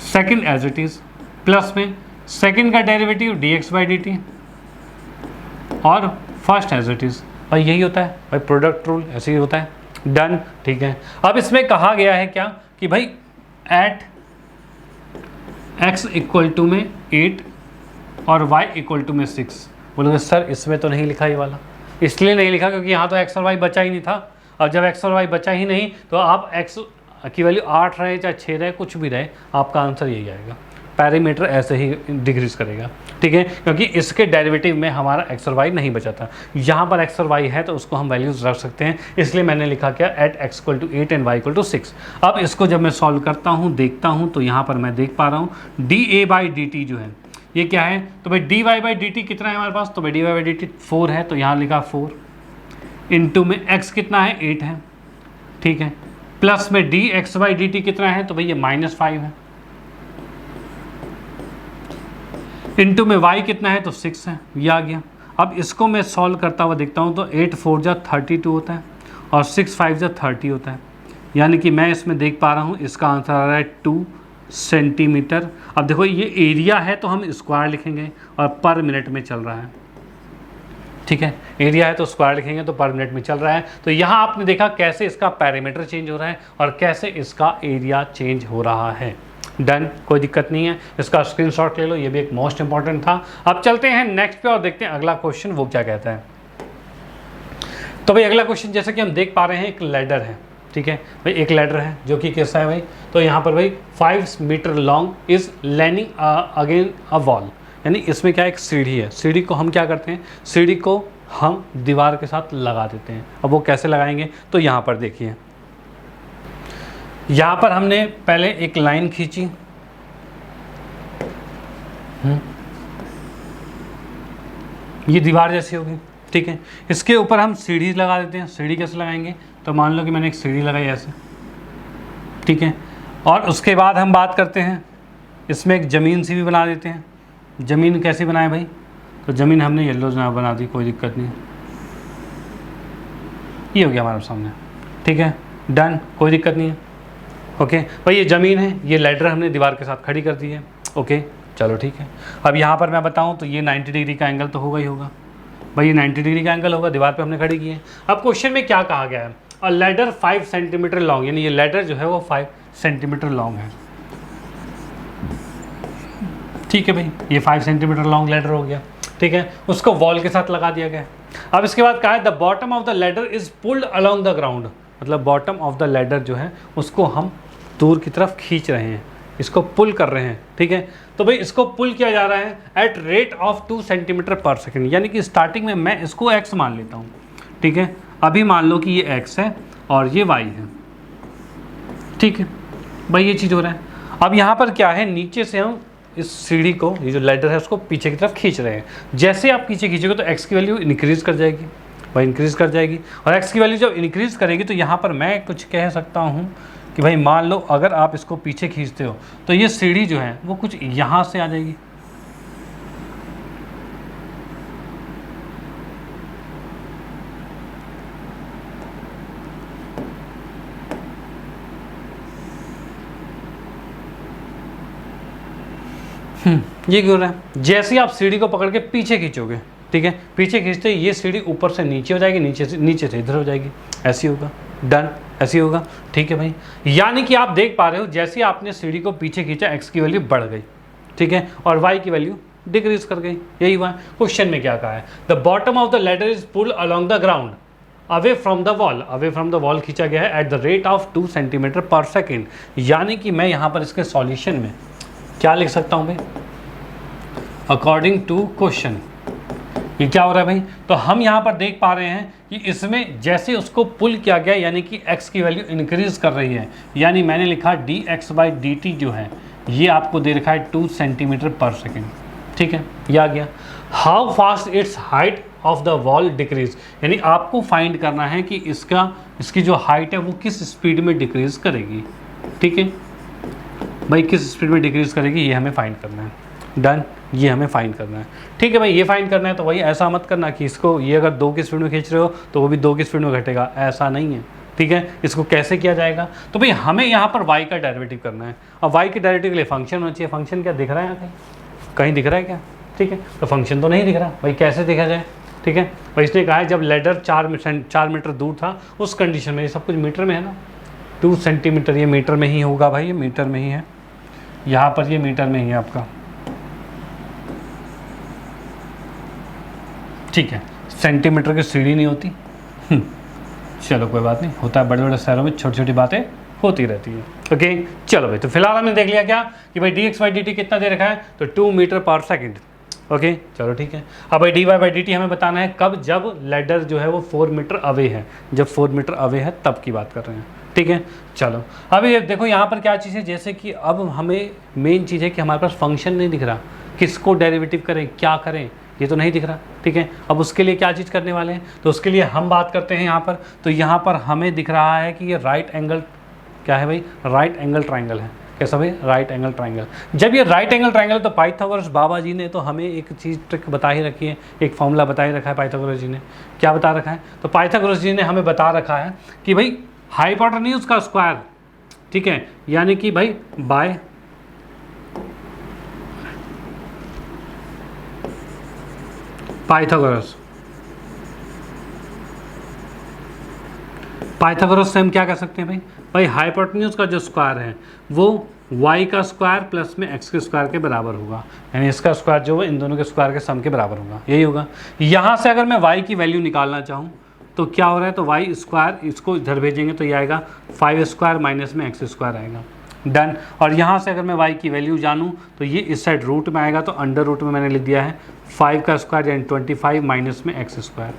second as it is, plus में सेकंड का डेरिवेटिव dx/dt, और फर्स्ट एज इट इज, भाई यही होता है भाई, प्रोडक्ट रूल ऐसे ही होता है। डन, ठीक है। अब इसमें कहा गया है क्या कि भाई एट x = में 8 और y = में 6। बोलोगे सर इसमें तो नहीं लिखा ये वाला, इसलिए नहीं लिखा क्योंकि यहाँ तो x और y बचा ही नहीं था, और जब x और y बचा ही नहीं तो आप x की वैल्यू 8 रहे चाहे 6 रहे, कुछ भी रहे, आपका आंसर यही आएगा, पैरामीटर ऐसे ही डिक्रीज करेगा। ठीक है, क्योंकि इसके डेरिवेटिव में हमारा x और y नहीं बचा था, यहाँ पर x और y है तो उसको हम वैल्यूज रख सकते हैं, इसलिए मैंने लिखा क्या, एट x = 8 एंड y = 6। अब इसको जब मैं सॉल्व करता हूँ, देखता हूँ, तो यहाँ पर मैं देख पा रहा हूँ dA/dt जो है ये क्या है, तो भाई D Y by D T कितना है हमारे पास, तो भाई D Y by D T 4 है, तो यहाँ लिखा 4 इंटू में x कितना है 8 है, ठीक है, प्लस में D x by D T कितना है, तो भाई ये -5 है, इंटू में y कितना है, तो 6 है, ये आ गया। अब इसको मैं सॉल्व करता हुआ देखता हूँ, तो 8 4 जा 32 होता है और 6 5 जा 30 होता है, यानी कि मैं इसमें देख पा रहा हूँ इसका आंसर आ रहा है 2 सेंटीमीटर। अब देखो ये एरिया है तो हम स्क्वायर लिखेंगे और पर मिनट में चल रहा है, ठीक है, एरिया है तो स्क्वायर लिखेंगे तो पर मिनट में चल रहा है। तो यहाँ आपने देखा कैसे इसका पैरामीटर चेंज हो रहा है और कैसे इसका एरिया चेंज हो रहा है। डन, कोई दिक्कत नहीं है, इसका स्क्रीनशॉट ले लो, ये भी एक मोस्ट इंपॉर्टेंट था। अब चलते हैं नेक्स्ट पे और देखते हैं अगला क्वेश्चन वो क्या कहता है। तो भाई अगला क्वेश्चन जैसे कि हम देख पा रहे हैं एक लैडर है, ठीक है भाई, एक लैडर है जो कि कैसा है भाई, तो यहाँ पर भाई 5 metre long is leaning against a wall, यानी इसमें क्या एक सीढ़ी है, सीढ़ी को हम क्या करते हैं, सीढ़ी को हम दीवार के साथ लगा देते हैं। अब वो कैसे लगाएंगे, तो यहाँ पर देखिए, यहाँ पर हमने पहले एक लाइन खींची, ये दीवार जैसी होगी, ठीक है, इसके ऊपर हम सीढ़ी लगा देते हैं। सीढ़ी कैसे लगाएंगे, तो मान लो कि मैंने एक सीढ़ी लगाई ऐसे, ठीक है, और उसके बाद हम बात करते हैं इसमें एक ज़मीन सी भी बना देते हैं। ज़मीन कैसी बनाए भाई, तो ज़मीन हमने येलो बना दी, कोई दिक्कत नहीं, ये हो गया हमारे सामने, ठीक है, डन, कोई दिक्कत नहीं है। ओके भाई ये ज़मीन है, ये लैडर हमने दीवार के साथ खड़ी कर दी है। ओके चलो ठीक है। अब यहाँ पर मैं बताऊँ तो ये 90 डिग्री का एंगल तो होगा ही होगा भाई, ये 90 डिग्री का एंगल होगा, दीवार पे हमने खड़ी की है। अब क्वेश्चन में क्या कहा गया है, और लैडर 5 सेंटीमीटर लॉन्ग, यानी ये लैडर जो है वो 5 सेंटीमीटर लॉन्ग है, ठीक है भाई, ये 5 सेंटीमीटर लॉन्ग लैडर हो गया, ठीक है, उसको वॉल के साथ लगा दिया गया। अब इसके बाद कहा है the bottom of the ladder is pulled along the ground, मतलब बॉटम ऑफ द लैडर जो है उसको हम दूर की तरफ खींच रहे हैं, इसको पुल कर रहे हैं, ठीक है। तो भाई इसको पुल किया जा रहा है eight rate of 2 centimetre per second, यानी कि स्टार्टिंग में मैं इसको x मान लेता हूँ, ठीक है, अभी मान लो कि ये x है और ये y है, ठीक है भाई, ये चीज़ हो रहा है। अब यहाँ पर क्या है, नीचे से हम इस सीढ़ी को, ये जो लैडर है उसको पीछे की तरफ खींच रहे हैं। जैसे आप पीछे खींचोगे तो x की वैल्यू इंक्रीज़ कर जाएगी भाई, इंक्रीज़ कर जाएगी, और x की वैल्यू जब इंक्रीज़ करेगी तो यहाँ पर मैं कुछ कह सकता हूँ कि भाई मान लो अगर आप इसको पीछे खींचते हो तो ये सीढ़ी जो है वो कुछ यहाँ से आ जाएगी, ये क्यों रहा है, जैसे ही आप सीढ़ी को पकड़ के पीछे खींचोगे, ठीक है, पीछे खींचते ये सीढ़ी ऊपर से नीचे हो जाएगी, नीचे से इधर हो जाएगी, ऐसी होगा, डन, ऐसी होगा, ठीक है भाई। यानी कि आप देख पा रहे हो जैसे ही आपने सीढ़ी को पीछे खींचा x की वैल्यू बढ़ गई, ठीक है, और y की वैल्यू डिक्रीज कर गई, यही हुआ है। क्वेश्चन में क्या कहा है, the bottom of the ladder is pulled along the ground away from the wall, away from the wall खींचा गया है at the rate of 2 centimetre per second. यानी कि मैं यहाँ पर इसके सॉल्यूशन में क्या लिख सकता हूँ भाई, अकॉर्डिंग टू क्वेश्चन, ये क्या हो रहा है भाई, तो हम यहाँ पर देख पा रहे हैं कि इसमें जैसे उसको पुल किया गया, यानी कि x की वैल्यू इंक्रीज कर रही है, यानी मैंने लिखा dx/dt जो है ये आपको दे रखा है 2 सेंटीमीटर पर सेकेंड, ठीक है, ये आ गया। How fast it's height of the wall decrease, यानी आपको फाइंड करना है कि इसकी जो हाइट है वो किस स्पीड में डिक्रीज करेगी, ठीक है भाई, किस स्पीड में डिक्रीज करेगी ये हमें फाइंड करना है, डन, ये हमें फाइंड करना है, ठीक है भाई, ये फाइंड करना है। तो भाई ऐसा मत करना कि इसको ये अगर 2 की स्पीड में खींच रहे हो तो वो भी 2 की स्पीड में घटेगा, ऐसा नहीं है, ठीक है। इसको कैसे किया जाएगा, तो भाई हमें यहाँ पर y का डेरिवेटिव करना है, और y के डेरिवेटिव के लिए फंक्शन होना चाहिए। फंक्शन क्या दिख रहा है यहाँ कहीं दिख रहा है क्या, ठीक है, तो फंक्शन तो नहीं दिख रहा भाई, कैसे देखा जाए, ठीक है भाई। इसने कहा है जब लैडर 4 मीटर दूर था उस कंडीशन में, ये सब कुछ मीटर में है ना, 2 सेंटीमीटर ये मीटर में ही होगा भाई, ये मीटर में ही है, यहाँ पर ये मीटर में ही है आपका, ठीक है, सेंटीमीटर की सीढ़ी नहीं होती, चलो कोई बात नहीं, होता है, बड़े बड़े शहरों में छोटी छोटी बातें होती रहती है। ओके चलो भाई, तो फिलहाल हमने देख लिया क्या कि भाई dx/dt कितना दे रखा है, तो 2 मीटर पर सेकेंड। ओके चलो ठीक है। अब भाई dy/dt हमें बताना है कब, जब लैडर जो है वो 4 मीटर अवे है, जब 4 मीटर अवे है तब की बात कर रहे हैं, ठीक है। चलो अभी देखो यहाँ पर क्या चीज़ है, जैसे कि अब हमें मेन चीज़ है कि हमारे पास फंक्शन नहीं दिख रहा, किसको डेरिवेटिव करें, क्या करें, ये तो नहीं दिख रहा। ठीक है, अब उसके लिए क्या चीज़ करने वाले हैं, तो उसके लिए हम बात करते हैं यहाँ पर। तो यहाँ पर हमें दिख रहा है कि ये राइट एंगल क्या है भाई, राइट एंगल ट्राइंगल है। कैसा भाई, राइट एंगल ट्राइंगल। जब ये राइट एंगल ट्राइंगल, तो पाइथागोरस बाबा जी ने तो हमें एक चीज़ ट्रिक बता ही रखी है, एक फॉर्मूला बता ही रखा है पाइथागोरस जी ने। क्या बता रखा है, तो पाइथागोरस जी ने हमें बता रखा है कि भाई हाइपोटेन्यूज का स्क्वायर, ठीक है, यानी कि भाई बाय पाइथागोरस से हम क्या कह सकते हैं भाई हाइपोटेन्यूज का जो स्क्वायर है वो y का स्क्वायर प्लस में x के स्क्वायर के बराबर होगा, यानी इसका स्क्वायर जो है इन दोनों के स्क्वायर के सम के बराबर होगा, यही होगा। यहाँ से अगर मैं y की वैल्यू निकालना चाहूँ तो क्या हो रहा है, तो y स्क्वायर इसको इधर भेजेंगे तो ये आएगा 5 स्क्वायर माइनस में x स्क्वायर आएगा, डन। और यहाँ से अगर मैं y की वैल्यू जानूँ तो ये इस साइड रूट में आएगा, तो अंडर रूट में मैंने लिख दिया है 5 का स्क्वायर यानी 25 माइनस में x स्क्वायर,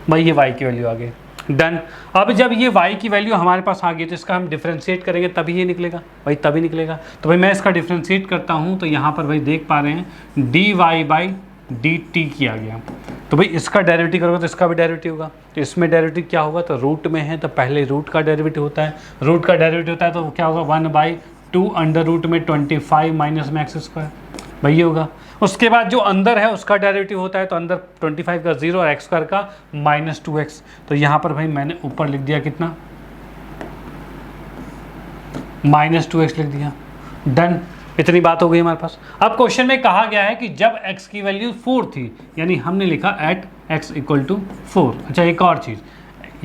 भाई ये y की वैल्यू आ गई, डन। अब जब ये y की वैल्यू हमारे पास आ गई तो इसका हम डिफ्रेंशिएट करेंगे तभी ये निकलेगा भाई, तभी निकलेगा। तो भाई मैं इसका डिफ्रेंशिएट करता हूँ, तो यहाँ पर भाई देख पा रहे हैं dy/dt किया गया। तो भाई इसका डेरिवेटिव करोगे तो इसका भी डेरिवेटिव होगा, तो इसमें डेरिवेटिव क्या होगा, तो रूट में है तो पहले रूट का डेरिवेटिव होता है, रूट का डेरिवेटिव होता है तो क्या होगा 1/2 अंडर रूट में 25 माइनस में x स्क्वायर, भाई ये होगा। उसके बाद जो अंदर है उसका डेरिवेटिव होता है, तो अंदर 25 का 0 और x स्क्वायर का -2x, तो यहाँ पर भाई मैंने ऊपर लिख दिया कितना, -2x लिख दिया, डन। इतनी बात हो गई हमारे पास। अब क्वेश्चन में कहा गया है कि जब x की वैल्यू 4 थी, यानी हमने लिखा एट x = 4। अच्छा एक और चीज़,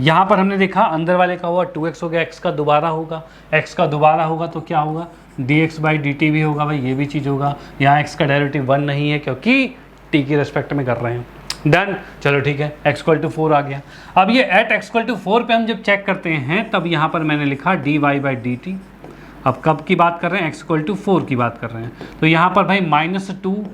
यहाँ पर हमने देखा अंदर वाले का हुआ 2x हो गया, x का दोबारा होगा, x का दोबारा होगा तो क्या होगा, dx/dt भी होगा, भाई ये भी चीज़ होगा। यहाँ x का डेरिवेटिव 1 नहीं है क्योंकि t की रेस्पेक्ट में कर रहे हैं, डन। चलो ठीक है, x = 4 आ गया। अब ये एट x = 4 पे हम जब चेक करते हैं तब यहाँ पर मैंने लिखा dy/dt। अब कब की बात कर रहे हैं, x = 4 की बात कर रहे हैं, तो यहाँ पर भाई -2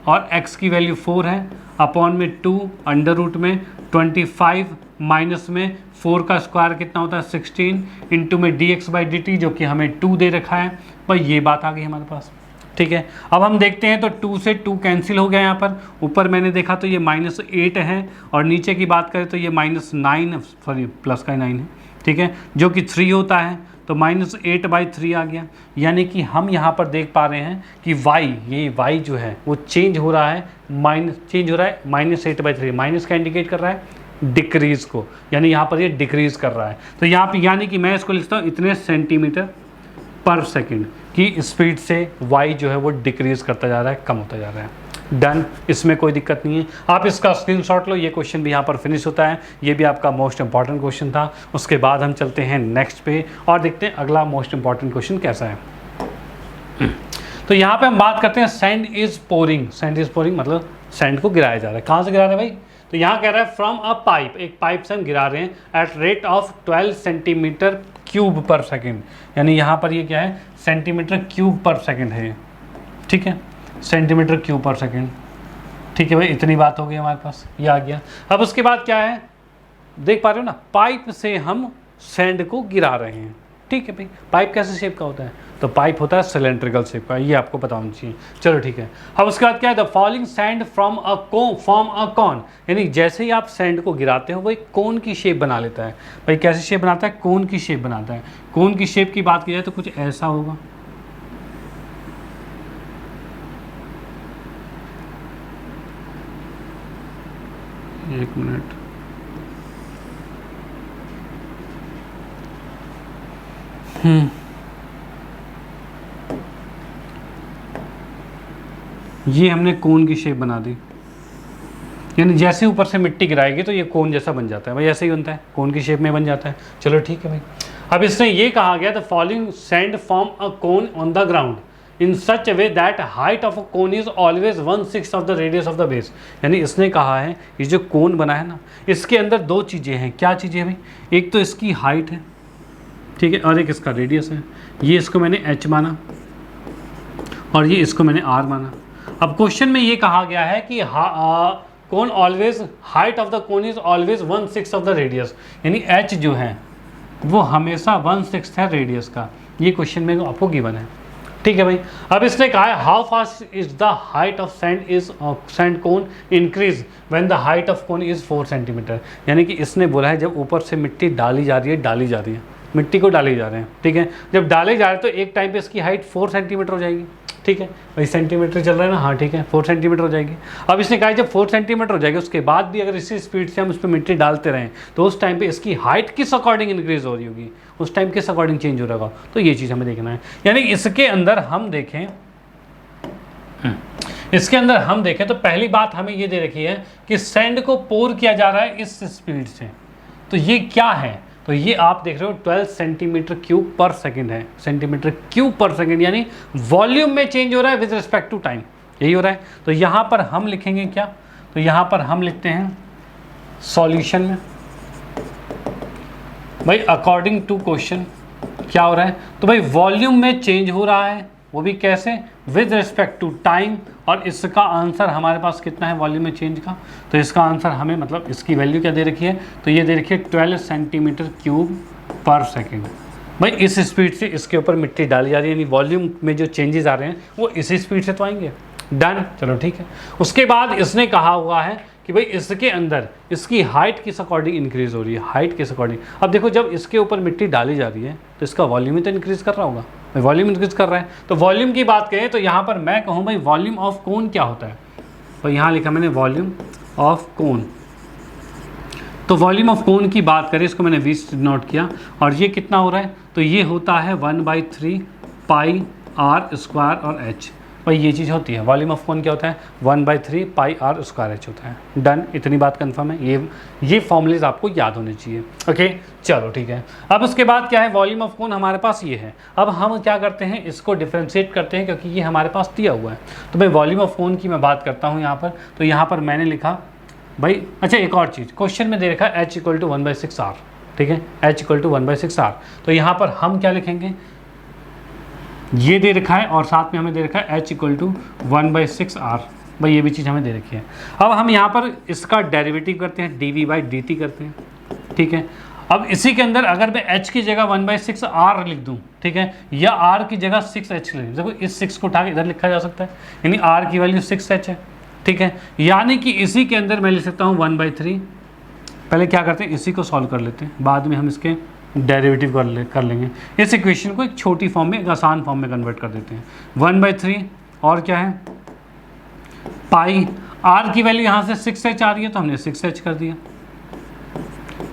और x की वैल्यू 4 है, अपॉन में 2 अंडर रूट में 25 माइनस में 4 का स्क्वायर कितना होता है 16 इंटू में dx/dt जो कि हमें 2 दे रखा है, भाई ये बात आ गई हमारे पास। ठीक है, अब हम देखते हैं तो 2 से 2 कैंसिल हो गया, यहाँ पर ऊपर मैंने देखा तो ये -8 है और नीचे की बात करें तो ये -9, सॉरी प्लस का 9 है, ठीक है, जो कि 3 होता है, तो -8/3 आ गया। यानी कि हम यहाँ पर देख पा रहे हैं कि ये y जो है वो चेंज हो रहा है, -8/3, माइनस का इंडिकेट कर रहा है डिक्रीज को, यानी यहाँ पर ये डिक्रीज कर रहा है। तो यहाँ पे यानी कि मैं इसको लिखता हूँ इतने सेंटीमीटर पर सेकंड की स्पीड से y जो है वो डिक्रीज करता जा रहा है, कम होता जा रहा है, डन। इसमें कोई दिक्कत नहीं है, आप इसका स्क्रीनशॉट लो। ये क्वेश्चन भी यहाँ पर फिनिश होता है, ये भी आपका मोस्ट इंपॉर्टेंट क्वेश्चन था। उसके बाद हम चलते हैं नेक्स्ट पे और देखते हैं अगला मोस्ट इंपॉर्टेंट क्वेश्चन कैसा है। तो यहाँ पे हम बात करते हैं sand is pouring. Sand is pouring मतलब सैंड को गिराया जा रहा है। कहाँ से गिरा रहा है भाई, तो यहाँ कह रहा है फ्रॉम अ पाइप, एक पाइप से हम गिरा रहे हैं eight rate of 12 centimetre cube पर सेकेंड, यानी यहाँ पर ये क्या है सेंटीमीटर क्यूब पर सेकेंड है, ठीक है, सेंटीमीटर क्यूब पर सेकेंड। ठीक है भाई, इतनी बात हो गई हमारे पास, ये आ गया। अब उसके बाद क्या है, देख पा रहे हो ना, पाइप से हम सैंड को गिरा रहे हैं। ठीक है भाई, पाइप कैसे शेप का होता है, तो पाइप होता है सिलेंड्रिकल शेप का, ये आपको पता होना चाहिए। चलो ठीक है, अब उसके बाद क्या है, the falling sand from a cone, यानी जैसे ही आप सैंड को गिराते हो वो एक कोन की शेप बना लेता है। भाई कैसे शेप बनाता है, कोन की शेप बनाता है। कोन की शेप की बात की जाए तो कुछ ऐसा होगा, एक मिनट, ये हमने कोन की शेप बना दी, यानी जैसे ऊपर से मिट्टी गिराएगी तो ये कोन जैसा बन जाता है। भाई ऐसे ही बनता है, कोन की शेप में बन जाता है। चलो ठीक है भाई, अब इसने ये कहा गया the following sand form a cone on the ground in such a way that height of a cone is always 1/6 of the radius of the base. यानी इसने कहा है ये जो कोन बना है ना, इसके अंदर दो चीज़ें हैं। क्या चीज़ें भाई, एक तो इसकी हाइट है, ठीक है, और एक इसका रेडियस है। ये इसको मैंने h माना और ये इसको मैंने r माना। अब क्वेश्चन में ये कहा गया है कि cone always, height of the cone is always 1/6 of the radius, यानी h जो है वो हमेशा 1/6 है रेडियस का। ये क्वेश्चन में आपको गिवन है। ठीक है भाई। अब इसने कहा है how fast is the height of sand cone increase when the height of cone is 4 centimetre. यानी कि इसने बोला है जब ऊपर से मिट्टी डाली जा रही है, मिट्टी को डाले जा रहे हैं, ठीक है, जब डाले जा रहे हैं तो एक टाइम पे इसकी हाइट 4 सेंटीमीटर हो जाएगी। ठीक है भाई, सेंटीमीटर चल रहा है ना, हाँ ठीक है, 4 सेंटीमीटर हो जाएगी। अब इसने कहा जब 4 सेंटीमीटर हो जाएगी उसके बाद भी अगर इसी स्पीड से हम उस पर मिट्टी डालते रहें तो उस टाइम पे इसकी हाइट किस अकॉर्डिंग इंक्रीज हो रही होगी, उस टाइम किस अकॉर्डिंग चेंज हो रहा होगा, तो ये चीज़ हमें देखना है। यानी इसके अंदर हम देखें तो पहली बात हमें ये दे रखी है कि सैंड को पोर किया जा रहा है इस स्पीड से, तो ये क्या है, तो ये आप देख रहे हो 12 सेंटीमीटर क्यूब पर सेकंड है, सेंटीमीटर क्यूब पर सेकंड, यानी वॉल्यूम में चेंज हो रहा है विद रिस्पेक्ट टू टाइम, यही हो रहा है। तो यहाँ पर हम लिखेंगे क्या, तो यहाँ पर हम लिखते हैं सॉल्यूशन में भाई अकॉर्डिंग टू क्वेश्चन क्या हो रहा है, तो भाई वॉल्यूम में चेंज हो रहा है, वो भी कैसे, विद रिस्पेक्ट टू टाइम, और इसका आंसर हमारे पास कितना है वॉल्यूम में चेंज का, तो इसका आंसर हमें मतलब इसकी वैल्यू क्या दे रखी है, तो ये दे रखी है 12 सेंटीमीटर क्यूब पर सेकेंड। भाई इस स्पीड से इसके ऊपर मिट्टी डाली जा रही है, यानी वॉल्यूम में जो चेंजेस आ रहे हैं वो इसी स्पीड से तो आएंगे। डन, चलो ठीक है। उसके बाद इसने कहा हुआ है कि भाई इसके अंदर इसकी हाइट किस अकॉर्डिंग इंक्रीज हो रही है, हाइट किस अकॉर्डिंग। अब देखो जब इसके ऊपर मिट्टी डाली जा रही है तो इसका वॉल्यूम ही तो इंक्रीज कर रहा होगा, वॉल्यूम इंक्रीज कर रहा है। तो वॉल्यूम की बात करें तो यहाँ पर मैं कहूँ भाई वॉल्यूम ऑफ कोन क्या होता है, तो यहाँ लिखा मैंने वॉल्यूम ऑफ कोन। तो वॉल्यूम ऑफ कोन की बात करें, इसको मैंने 20 नोट किया, और ये कितना हो रहा है, तो ये होता है 1/3 पाई आर स्क्वायर और एच। भाई ये चीज़ होती है, वॉल्यूम ऑफ कोन क्या होता है 1/3 पाई आर स्क्वायर एच होता है। डन, इतनी बात कंफर्म है, ये फॉर्मूलेज आपको याद होने चाहिए। ओके चलो ठीक है। अब उसके बाद क्या है, वॉल्यूम ऑफ कोन हमारे पास ये है। अब हम क्या करते हैं, इसको डिफ्रेंशिएट करते हैं क्योंकि ये हमारे पास दिया हुआ है। तो भाई वॉल्यूम ऑफ कोन की मैं बात करता हूँ यहाँ पर, तो यहाँ पर मैंने लिखा भाई, अच्छा एक और चीज़ क्वेश्चन में दे रखा है h = 1/6r, ठीक है, h = 1/6r। तो यहाँ पर हम क्या लिखेंगे, ये दे रखा है और साथ में हमें दे रखा है h = 1/6r। भाई ये भी चीज़ हमें दे रखी है। अब हम यहाँ पर इसका डेरिवेटिव करते हैं, dv/dt करते हैं, ठीक है। अब इसी के अंदर अगर मैं h की जगह 1/6r लिख दूँ, ठीक है, या r की जगह 6h लिख, देखो इस 6 को उठा के इधर लिखा जा सकता है, यानी r की वैल्यू 6h है, ठीक है। यानी कि इसी के अंदर मैं लिख सकता हूँ 1/3। पहले क्या करते हैं, इसी को सॉल्व कर लेते हैं, बाद में हम इसके डेरिवेटिव कर लेंगे। इस इक्वेशन को एक छोटी फॉर्म में, एक आसान फॉर्म में कन्वर्ट कर देते हैं। 1/3 और क्या है पाई, r की वैल्यू यहाँ से 6h आ रही है तो हमने 6h कर दिया,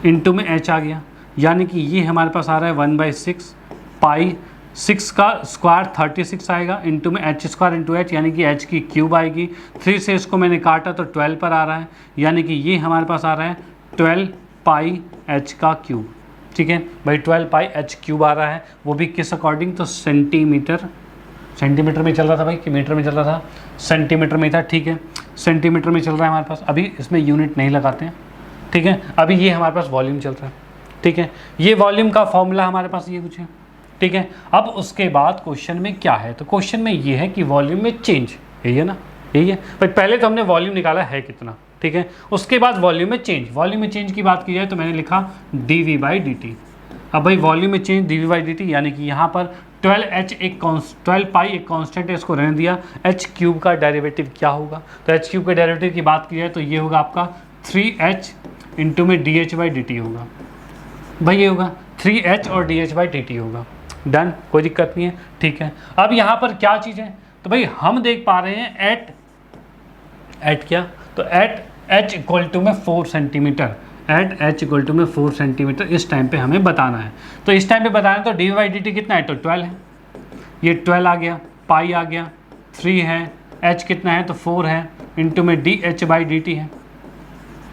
इनटू में h आ गया, यानी कि ये हमारे पास आ रहा है 1/6 पाई, 6 का स्क्वायर 36 आएगा, इनटू में h² इंटू h, यानी कि h की क्यूब आएगी। 3 से इसको मैंने काटा तो 12 पर आ रहा है, यानी कि ये हमारे पास आ रहा है 12 पाई h का क्यूब, ठीक है भाई 12 पाई h क्यूब आ रहा है, वो भी किस अकॉर्डिंग, तो सेंटीमीटर में चल रहा था भाई कि मीटर में चल रहा था, सेंटीमीटर में था, ठीक है, सेंटीमीटर में चल रहा है हमारे पास। अभी इसमें यूनिट नहीं लगाते हैं, ठीक है, अभी ये हमारे पास वॉल्यूम चल रहा है, ठीक है, ये वॉल्यूम का फॉर्मूला हमारे पास ये कुछ है, ठीक है। अब उसके बाद क्वेश्चन में क्या है, तो क्वेश्चन में ये है कि वॉल्यूम में चेंज, यही है ना, यही है भाई। पहले तो हमने वॉल्यूम निकाला है कितना, ठीक है, उसके बाद वॉल्यूम में चेंज की बात की जाए तो मैंने लिखा dv/dt। अब भाई वॉल्यूम में चेंज dv/dt, यानी कि यहाँ पर 12 पाई एक कांस्टेंट है, इसको रहने दिया, h³ का डेरिवेटिव क्या होगा, तो h³ के डेरिवेटिव की बात की जाए तो ये होगा आपका 3h इंटू में dh/dt होगा, भाई ये होगा 3h और dh/dt होगा। डन, कोई दिक्कत नहीं है, ठीक है। अब यहाँ पर क्या चीज़ है, तो भाई हम देख पा रहे हैं एट क्या, तो एट h = में 4 सेंटीमीटर, एट h = में 4 सेंटीमीटर इस टाइम पे हमें बताना है। तो इस टाइम पे बताना है तो dv/dt कितना है, तो 12 है, ये 12 आ गया, पाई आ गया, 3 है, h कितना है तो 4 है, इंटू में dh/dt है,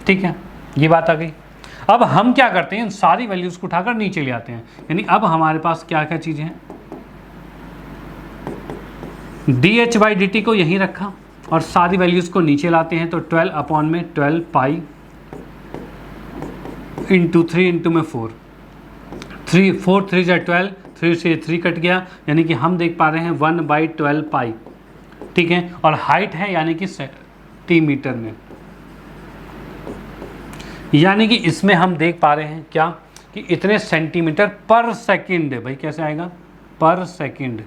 ठीक है, ये बात आ गई। अब हम क्या करते हैं, इन सारी वैल्यूज़ को उठाकर नीचे ले आते हैं, यानी अब हमारे पास क्या क्या चीज़ें हैं, dh/dt को यहीं रखा और सारी वैल्यूज़ को नीचे लाते हैं, तो 12 पाई इंटू 3 इंटू में 4, 4 3 × 12, 3 से 3 कट गया, यानी कि हम देख पा रहे हैं 1/12 पाई, ठीक है, और हाइट है यानी कि सेंटीमीटर में, यानी कि इसमें हम देख पा रहे हैं क्या कि इतने सेंटीमीटर पर सेकंड, भाई कैसे आएगा, पर सेकंड,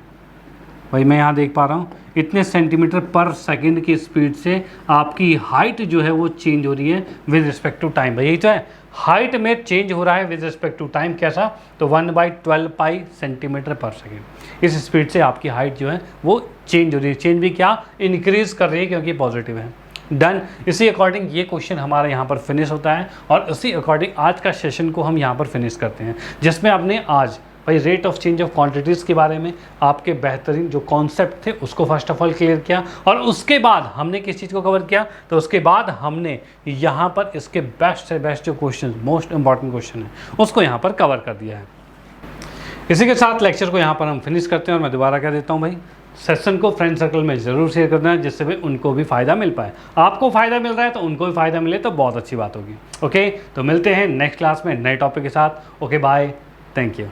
भाई मैं यहाँ देख पा रहा हूँ इतने सेंटीमीटर पर सेकंड की स्पीड से आपकी हाइट जो है वो चेंज हो रही है विद रिस्पेक्ट टू टाइम। भाई यही तो है, हाइट में चेंज हो रहा है विद रिस्पेक्ट टू टाइम। कैसा? तो 1/12 पाई सेंटीमीटर पर सेकेंड। इस स्पीड से आपकी हाइट जो है वो चेंज हो रही है। चेंज भी क्या, इंक्रीज कर रही है, क्योंकि पॉजिटिव है। डन। इसी अकॉर्डिंग ये क्वेश्चन हमारा यहाँ पर फिनिश होता है और इसी अकॉर्डिंग आज का सेशन को हम यहाँ पर फिनिश करते हैं, जिसमें आपने आज भाई rate of change of quantities के बारे में आपके बेहतरीन जो कॉन्सेप्ट थे उसको फर्स्ट ऑफ ऑल क्लियर किया, और उसके बाद हमने किस चीज़ को कवर किया, तो उसके बाद हमने यहाँ पर इसके बेस्ट से बेस्ट जो क्वेश्चन, मोस्ट इंपॉर्टेंट क्वेश्चन है, उसको यहाँ पर कवर कर दिया है। इसी के साथ लेक्चर को यहाँ पर हम फिनिश करते हैं और मैं दोबारा कह देता हूँ भाई, सेशन को फ्रेंड सर्कल में ज़रूर शेयर करना है, जिससे भी उनको भी फ़ायदा मिल पाए। आपको फ़ायदा मिल रहा है तो उनको भी फ़ायदा मिले तो बहुत अच्छी बात होगी। ओके, तो मिलते हैं नेक्स्ट क्लास में नए टॉपिक के साथ। Okay bye, thank you.